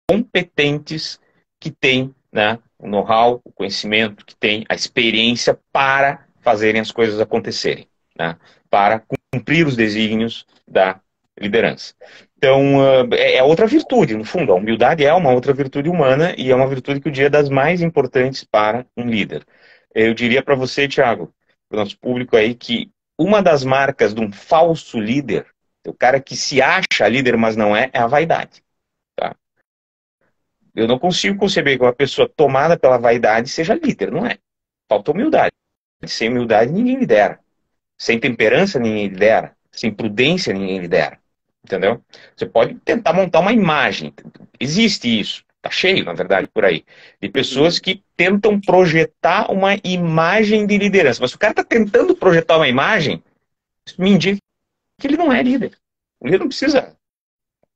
competentes que têm, né, o know-how, o conhecimento, que têm a experiência para fazerem as coisas acontecerem, né, para cumprir os desígnios da liderança. Então, é outra virtude, no fundo. A humildade é uma outra virtude humana e é uma virtude que eu diria das mais importantes para um líder. Eu diria para você, Thiago, para o nosso público aí, que uma das marcas de um falso líder, o cara que se acha líder, mas não é, é a vaidade. Tá? Eu não consigo conceber que uma pessoa tomada pela vaidade seja líder, não é. Falta humildade. Sem humildade, ninguém lidera. Sem temperança, ninguém lidera. Sem prudência, ninguém lidera. Entendeu? Você pode tentar montar uma imagem. Existe isso. Está cheio, na verdade, por aí. De pessoas que tentam projetar uma imagem de liderança. Mas se o cara está tentando projetar uma imagem, isso me indica que ele não é líder. O líder não precisa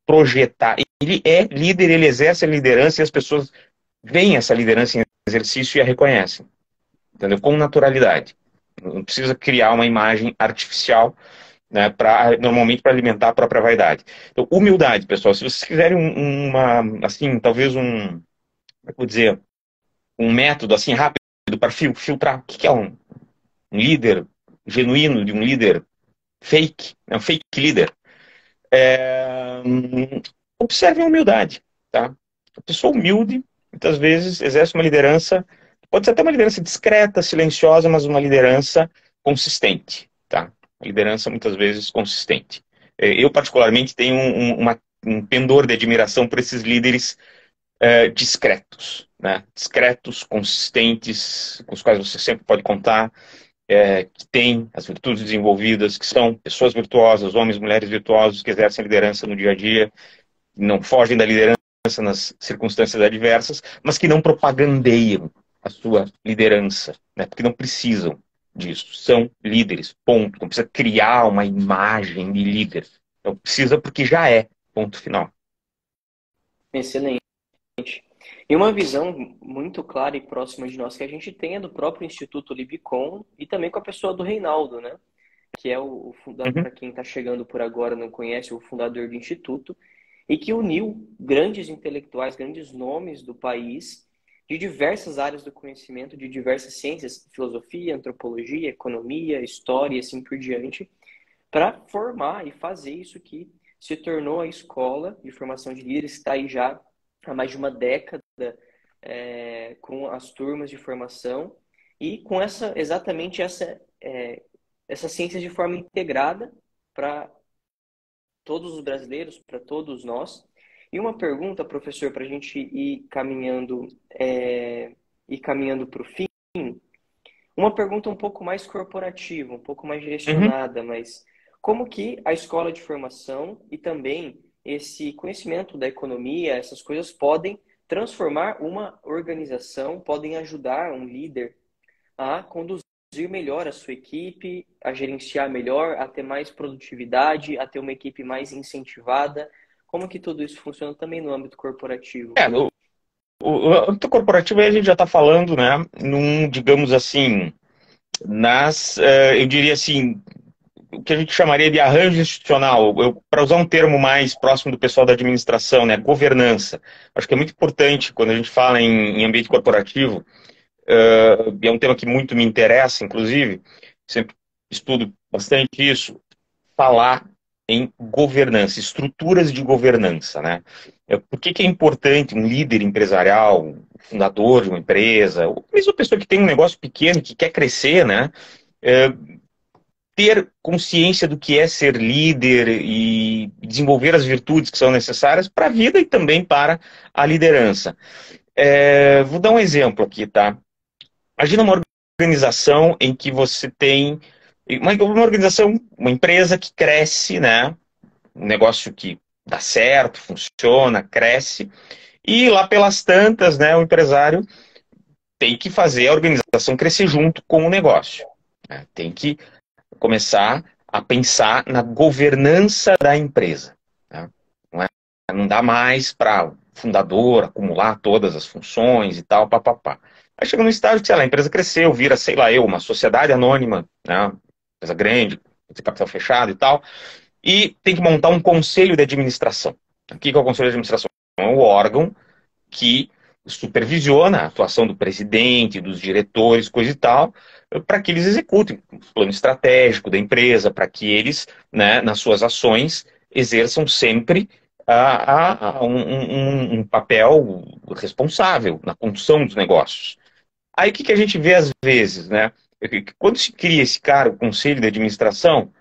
projetar. Ele é líder, ele exerce a liderança e as pessoas veem essa liderança em exercício e a reconhecem. Entendeu? Com naturalidade. Não precisa criar uma imagem artificial, né, normalmente para alimentar a própria vaidade. Então, humildade, pessoal. Se vocês quiserem assim, talvez vou dizer, um método assim rápido para filtrar o que é um líder genuíno, de um líder fake, né, um fake líder. Observem a humildade, tá? A pessoa humilde, muitas vezes, exerce uma liderança, pode ser até uma liderança discreta, silenciosa, mas uma liderança consistente, tá? Uma liderança, muitas vezes, consistente. Eu, particularmente, tenho um pendor de admiração por esses líderes discretos, né? Discretos, consistentes, com os quais você sempre pode contar, que têm as virtudes desenvolvidas, que são pessoas virtuosas, homens e mulheres virtuosos que exercem liderança no dia a dia, não fogem da liderança nas circunstâncias adversas, mas que não propagandeiam a sua liderança, né? Porque não precisam disso. São líderes, ponto. Não precisa criar uma imagem de líder. Não precisa porque já é, ponto final. Excelente. E uma visão muito clara e próxima de nós que a gente tem é do próprio Instituto Libicon e também com a pessoa do Reinaldo, né? Que é o fundador, para quem está chegando por agora não conhece, o fundador do Instituto, e que uniu grandes intelectuais, grandes nomes do país, de diversas áreas do conhecimento, de diversas ciências, filosofia, antropologia, economia, história e assim por diante, para formar e fazer isso que se tornou a escola de formação de líderes, que está aí já há mais de uma década, com as turmas de formação e com exatamente essa ciência de forma integrada para todos os brasileiros, para todos nós. E uma pergunta, professor, para a gente ir caminhando para o fim, uma pergunta um pouco mais corporativa, um pouco mais direcionada, mas como que a escola de formação e também esse conhecimento da economia, essas coisas podem transformar uma organização, podem ajudar um líder a conduzir melhor a sua equipe, a gerenciar melhor, a ter mais produtividade, a ter uma equipe mais incentivada? Como que tudo isso funciona também no âmbito corporativo? O âmbito corporativo aí a gente já está falando, né, digamos assim, eu diria assim, o que a gente chamaria de arranjo institucional, para usar um termo mais próximo do pessoal da administração, né, governança. Acho que é muito importante quando a gente fala em ambiente corporativo, e é um tema que muito me interessa, inclusive, sempre estudo bastante isso. falar em governança, estruturas de governança, né? Por que que é importante um líder empresarial, um fundador de uma empresa, ou mesmo uma pessoa que tem um negócio pequeno, que quer crescer, né? É, ter consciência do que é ser líder e desenvolver as virtudes que são necessárias para a vida e também para a liderança. Vou dar um exemplo aqui, tá? Imagina uma organização em que você tem uma organização, uma empresa que cresce, né? Um negócio que dá certo, funciona, cresce, e lá pelas tantas, né, o empresário tem que fazer a organização crescer junto com o negócio, né? Tem que começar a pensar na governança da empresa, né? Não é, não dá mais para o fundador acumular todas as funções e tal, papapá. Aí chega num estágio que, sei lá, a empresa cresceu, vira, sei lá, uma sociedade anônima, né? Empresa grande, de capital fechado e tal, e tem que montar um conselho de administração. O que é o conselho de administração? É o órgão que supervisiona a atuação do presidente, dos diretores, coisa e tal, para que eles executem o plano estratégico da empresa, para que eles, né, nas suas ações, exerçam sempre um papel responsável na condução dos negócios. Aí o que a gente vê às vezes, né? Quando se cria esse cara, o conselho de administração,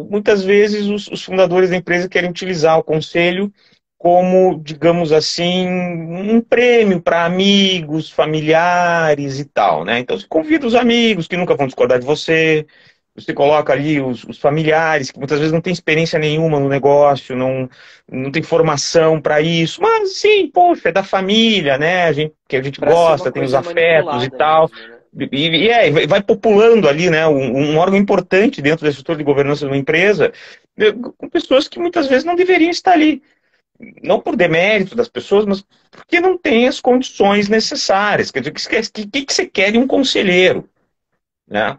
muitas vezes os fundadores da empresa querem utilizar o conselho como, digamos assim, um prêmio para amigos, familiares e tal, né? Então você convida os amigos que nunca vão discordar de você, você coloca ali os familiares que muitas vezes não têm experiência nenhuma no negócio, não tem formação para isso, mas sim, poxa, é da família, né? Que a gente Para ser uma gosta, tem os coisa afetos e manipulada tal. mesmo, né? Vai populando ali, né, um órgão importante dentro da estrutura de governança de uma empresa, com pessoas que muitas vezes não deveriam estar ali. Não por demérito das pessoas, mas porque não tem as condições necessárias. Quer dizer, o que você quer de um conselheiro? Né?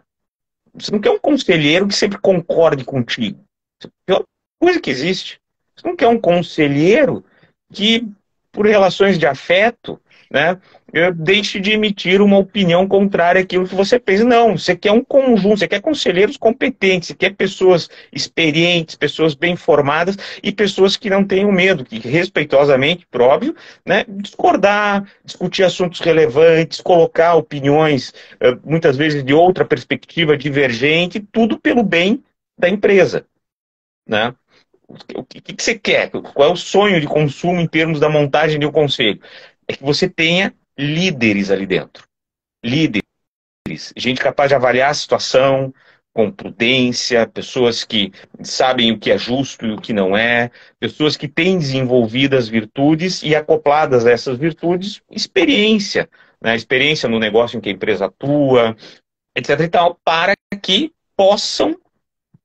Você não quer um conselheiro que sempre concorde contigo. Isso é a pior coisa que existe. Você não quer um conselheiro que, por relações de afeto, né, deixe de emitir uma opinião contrária àquilo que você pensa. Não, você quer um conjunto, você quer conselheiros competentes, você quer pessoas experientes, pessoas bem formadas e pessoas que não tenham medo, que respeitosamente, por óbvio, né, discordar, discutir assuntos relevantes, colocar opiniões, muitas vezes de outra perspectiva divergente, tudo pelo bem da empresa, né? O que você quer? Qual é o sonho de consumo em termos da montagem de um conselho? É que você tenha líderes ali dentro. Líderes, gente capaz de avaliar a situação com prudência, pessoas que sabem o que é justo e o que não é, pessoas que têm desenvolvido as virtudes e acopladas a essas virtudes, experiência, né? Experiência no negócio em que a empresa atua, etc. e tal, para que possam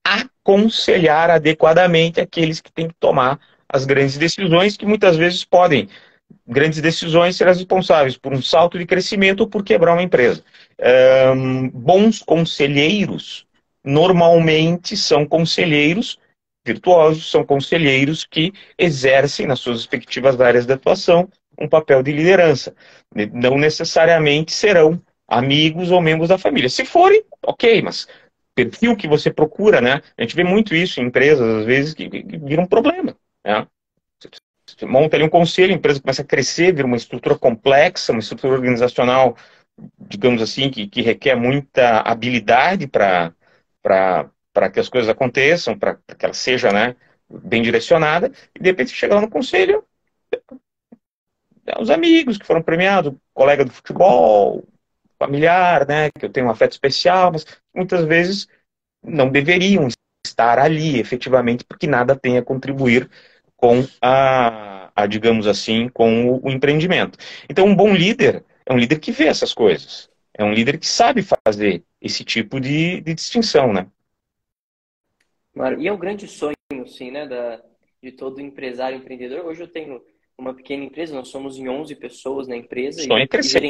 aconselhar adequadamente aqueles que têm que tomar as grandes decisões, que muitas vezes podem, grandes decisões, ser as responsáveis por um salto de crescimento ou por quebrar uma empresa. Bons conselheiros normalmente são conselheiros virtuosos, são conselheiros que exercem nas suas respectivas áreas de atuação um papel de liderança. Não necessariamente serão amigos ou membros da família. Se forem, ok, mas perfil que você procura, né? A gente vê muito isso em empresas, às vezes, que vira um problema, né? Você monta ali um conselho, a empresa começa a crescer, vira uma estrutura complexa, uma estrutura organizacional, digamos assim, que requer muita habilidade para que as coisas aconteçam, para que ela seja, né, bem direcionada, e de repente você chega lá no conselho, os amigos que foram premiados, colega do futebol, familiar, né, que eu tenho um afeto especial, mas muitas vezes não deveriam estar ali efetivamente, porque nada tem a contribuir com digamos assim, com o empreendimento. Então, um bom líder é um líder que vê essas coisas. É um líder que sabe fazer esse tipo de distinção, né? Claro, e é um grande sonho, sim, né, de todo empresário, empreendedor. Hoje eu tenho uma pequena empresa, nós somos em 11 pessoas na O empresa sonho é crescer.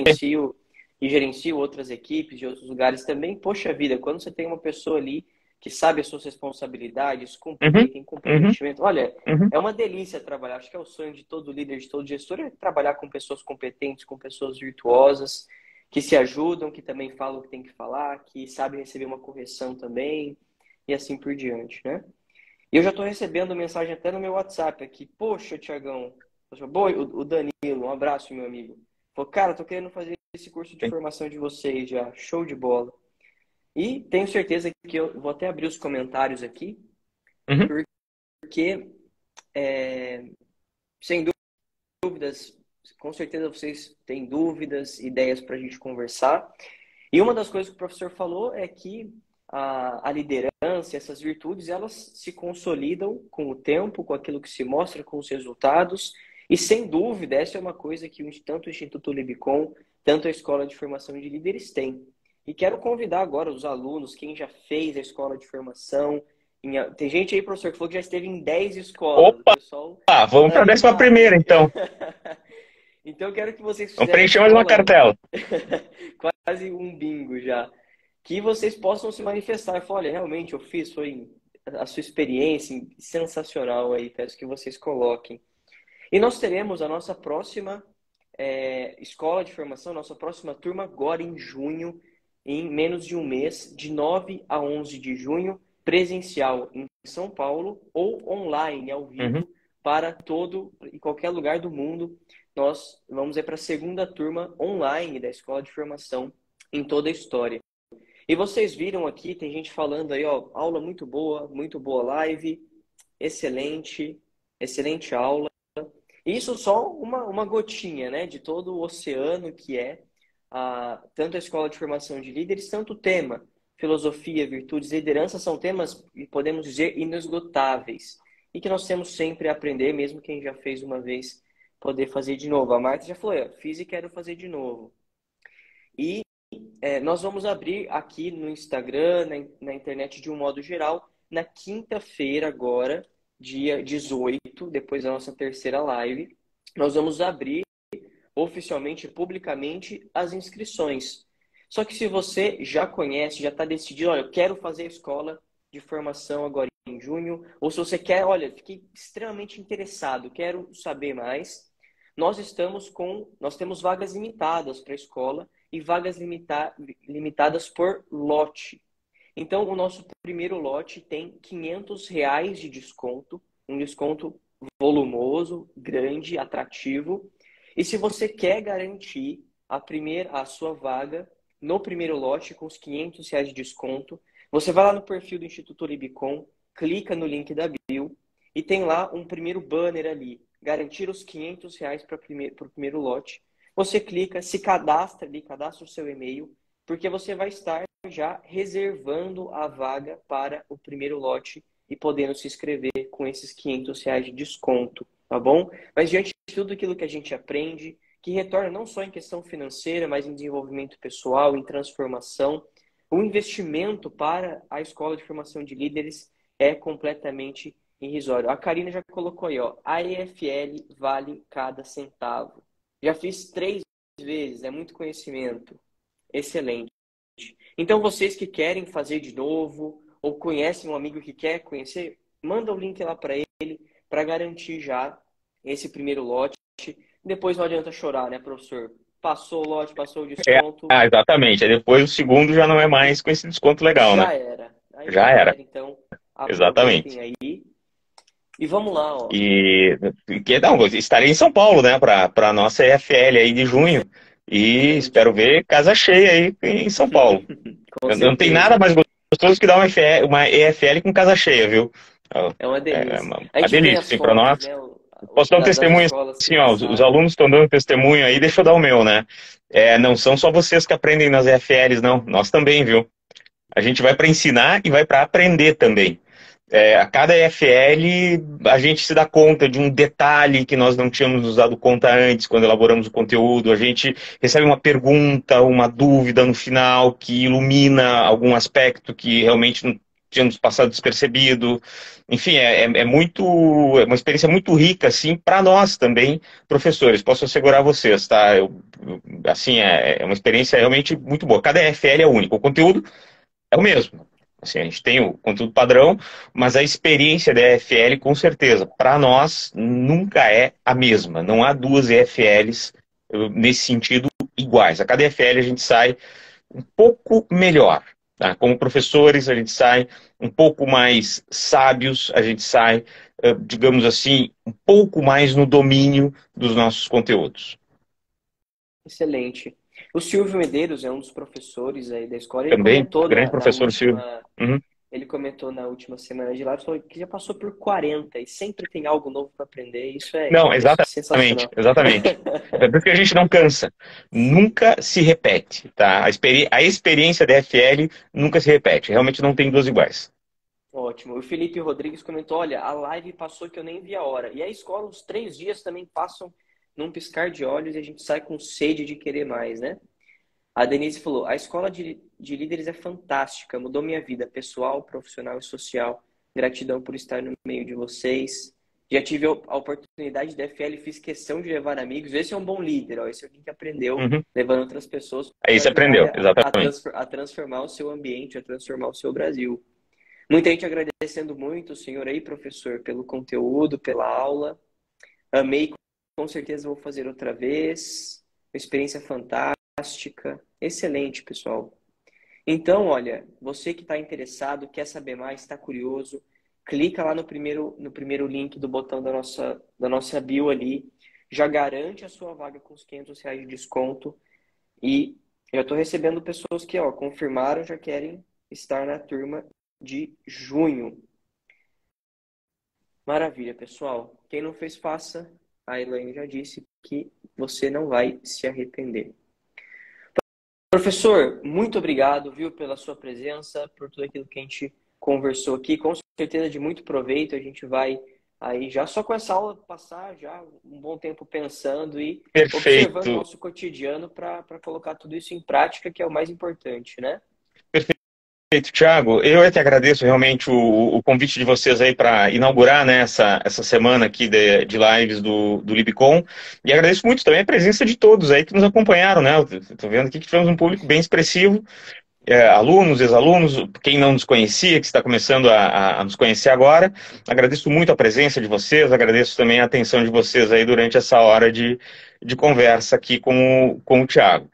e gerencio outras equipes de outros lugares também. Poxa vida, quando você tem uma pessoa ali que sabe as suas responsabilidades, cumpre Uhum, bem, tem uhum, comprometimento, olha, uhum. é uma delícia trabalhar. Acho que é o sonho de todo líder, de todo gestor, é trabalhar com pessoas competentes, com pessoas virtuosas, que se ajudam, que também falam o que tem que falar, que sabem receber uma correção também. e assim por diante, né? E eu já estou recebendo mensagem até no meu WhatsApp aqui. Poxa, Tiagão, o Danilo, um abraço, meu amigo. Falou, cara, tô querendo fazer esse curso de formação de vocês já. Show de bola. E tenho certeza que eu vou até abrir os comentários aqui, Uhum. porque, sem dúvidas, com certeza vocês têm dúvidas, ideias para a gente conversar. E uma das coisas que o professor falou é que a liderança, essas virtudes, elas se consolidam com o tempo, com aquilo que se mostra, com os resultados. E, sem dúvida, essa é uma coisa que tanto o Instituto Libicon, tanto a Escola de Formação de Líderes têm. E quero convidar agora os alunos, quem já fez a escola de formação. Tem gente aí, professor, que falou que já esteve em 10 escolas. O Opa, pessoal vamos tá para a animado. 11ª, então. Então, eu quero que vocês Vamos fizerem a preencher mais uma escola, cartela. quase um bingo já. Que vocês possam se manifestar e falar, olha, realmente eu fiz, foi a sua experiência sensacional aí, peço que vocês coloquem. E nós teremos a nossa próxima escola de formação, nossa próxima turma agora em junho, em menos de um mês, de 9 a 11 de junho, presencial em São Paulo ou online, ao Uhum. vivo, para todo e qualquer lugar do mundo. Nós vamos para a segunda turma online da escola de formação em toda a história. E vocês viram aqui, tem gente falando aí, ó, aula muito boa live, excelente, excelente aula. Isso só uma gotinha, né, de todo o oceano que é tanto a Escola de Formação de Líderes, tanto o tema, filosofia, virtudes, liderança, são temas, podemos dizer, inesgotáveis. E que nós temos sempre a aprender, mesmo quem já fez uma vez, poder fazer de novo. A Marta já falou, fiz e quero fazer de novo. E nós vamos abrir aqui no Instagram, na internet de um modo geral, na quinta-feira agora, dia 18, depois da nossa terceira live, nós vamos abrir oficialmente, publicamente, as inscrições. Só que se você já conhece, já está decidido, olha, eu quero fazer a escola de formação agora em junho, ou se você quer, olha, fiquei extremamente interessado, quero saber mais, nós temos vagas limitadas para a escola e vagas limitadas por lote. Então, o nosso primeiro lote tem R$ 500 de desconto, um desconto volumoso, grande, atrativo. E se você quer garantir a sua vaga no primeiro lote com os R$ 500 de desconto, você vai lá no perfil do Instituto Libicon, clica no link da bio e tem lá um primeiro banner ali, garantir os R$ 500 para o primeiro lote. Você clica, se cadastra ali, cadastra o seu e-mail, porque você vai estar já reservando a vaga para o primeiro lote e podendo se inscrever com esses R$ 500 de desconto, tá bom? Mas diante de tudo aquilo que a gente aprende, que retorna não só em questão financeira, mas em desenvolvimento pessoal, em transformação, o investimento para a Escola de Formação de Líderes é completamente irrisório. A Karina já colocou aí, ó, a EFL vale cada centavo. Já fiz 3 vezes, é muito conhecimento. Excelente. Então, vocês que querem fazer de novo, ou conhecem um amigo que quer conhecer, manda o link lá para ele, para garantir já esse primeiro lote. Depois não adianta chorar, né, professor? Passou o lote, passou o desconto. Exatamente. Aí depois o segundo já não é mais com esse desconto legal, né? Já era. Aí Já já era. era. Então, aproveitem Exatamente. aí. E vamos lá, ó. Não, estarei em São Paulo, né, para a nossa EFL aí de junho. E Excelente. espero ver casa cheia aí em São Paulo. Com Não tem nada certeza. mais gostoso que dar uma EFL com casa cheia, viu? É uma É delícia. uma, A uma gente vê delícia, as assim, para fotos, nós. né, Posso dar um das testemunho escolas que assim, ó, os passaram. alunos estão dando testemunho aí, deixa eu dar o meu, né? Não são só vocês que aprendem nas EFLs, não. Nós também, viu? A gente vai para ensinar e vai para aprender também. A cada EFL, a gente se dá conta de um detalhe que nós não tínhamos nos dado conta antes, quando elaboramos o conteúdo. A gente recebe uma pergunta, uma dúvida no final que ilumina algum aspecto que realmente não tínhamos passado despercebido. Enfim, é uma experiência muito rica, assim, para nós também, professores. Posso assegurar vocês, tá? Assim, é uma experiência realmente muito boa. Cada EFL é único. O conteúdo é o mesmo. Assim, a gente tem o conteúdo padrão, mas a experiência da EFL, com certeza, para nós, nunca é a mesma. Não há duas EFLs nesse sentido iguais. A cada EFL a gente sai um pouco melhor. Tá? Como professores, a gente sai um pouco mais sábios, a gente sai, digamos assim, um pouco mais no domínio dos nossos conteúdos. Excelente. O Silvio Medeiros é um dos professores aí da escola. Ele Também, comentou grande na professor Silvio. última, Uhum. ele comentou na última semana de live, falou que já passou por 40 e sempre tem algo novo para aprender. Isso Não, é exatamente, sensacional. exatamente. É por isso que a gente não cansa. Nunca se repete, tá? A experiência da FL nunca se repete. Realmente não tem duas iguais. Ótimo. O Felipe Rodrigues comentou: olha, a live passou que eu nem vi a hora. E a escola, os 3 dias também passam num piscar de olhos e a gente sai com sede de querer mais, né? A Denise falou: a escola de líderes é fantástica, mudou minha vida pessoal, profissional e social. Gratidão por estar no meio de vocês. Já tive a oportunidade da FL, fiz questão de levar amigos. Esse é um bom líder, ó. Esse é alguém que aprendeu Uhum. levando outras pessoas Aí para você aprendeu, ajudar exatamente. a transformar o seu ambiente, a transformar o seu Brasil. Muita gente agradecendo muito o senhor aí, professor, pelo conteúdo, pela aula. Amei, com certeza vou fazer outra vez. Uma experiência fantástica. Excelente, pessoal. Então, olha, você que está interessado, quer saber mais, está curioso, clica lá no primeiro link do botão da nossa bio ali. Já garante a sua vaga com os R$ 500 de desconto. E eu estou recebendo pessoas que, ó, confirmaram, já querem estar na turma de junho. Maravilha, pessoal. Quem não fez, faça. A Elaine já disse que você não vai se arrepender. Professor, muito obrigado, viu, pela sua presença, por tudo aquilo que a gente conversou aqui. Com certeza de muito proveito. A gente vai aí já só com essa aula passar já um bom tempo pensando e observando o Perfeito. nosso cotidiano para colocar tudo isso em prática, que é o mais importante, né? Perfeito, Thiago. Eu é que agradeço realmente o convite de vocês aí para inaugurar, né, essa semana aqui de lives do Libicon. E agradeço muito também a presença de todos aí que nos acompanharam, né? Estou vendo aqui que tivemos um público bem expressivo, alunos, ex-alunos, quem não nos conhecia, que está começando a nos conhecer agora. Agradeço muito a presença de vocês, agradeço também a atenção de vocês aí durante essa hora de conversa aqui com o Thiago.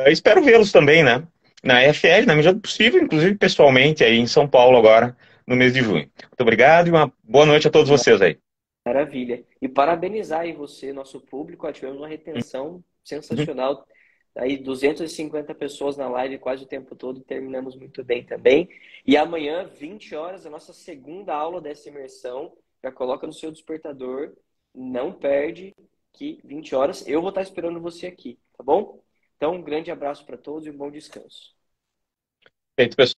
Espero vê-los também, né? Na EFL, na medida do possível, inclusive pessoalmente aí em São Paulo agora, no mês de junho. Muito obrigado e uma boa noite a todos vocês aí. Maravilha. E parabenizar aí você, nosso público. Ó, tivemos uma retenção Uhum. sensacional. Aí 250 pessoas na live quase o tempo todo. Terminamos muito bem também. E amanhã, 20 horas, a nossa segunda aula dessa imersão. Já coloca no seu despertador. Não perde que 20 horas eu vou estar esperando você aqui, tá bom? Então, um grande abraço para todos e um bom descanso. Feito, pessoal.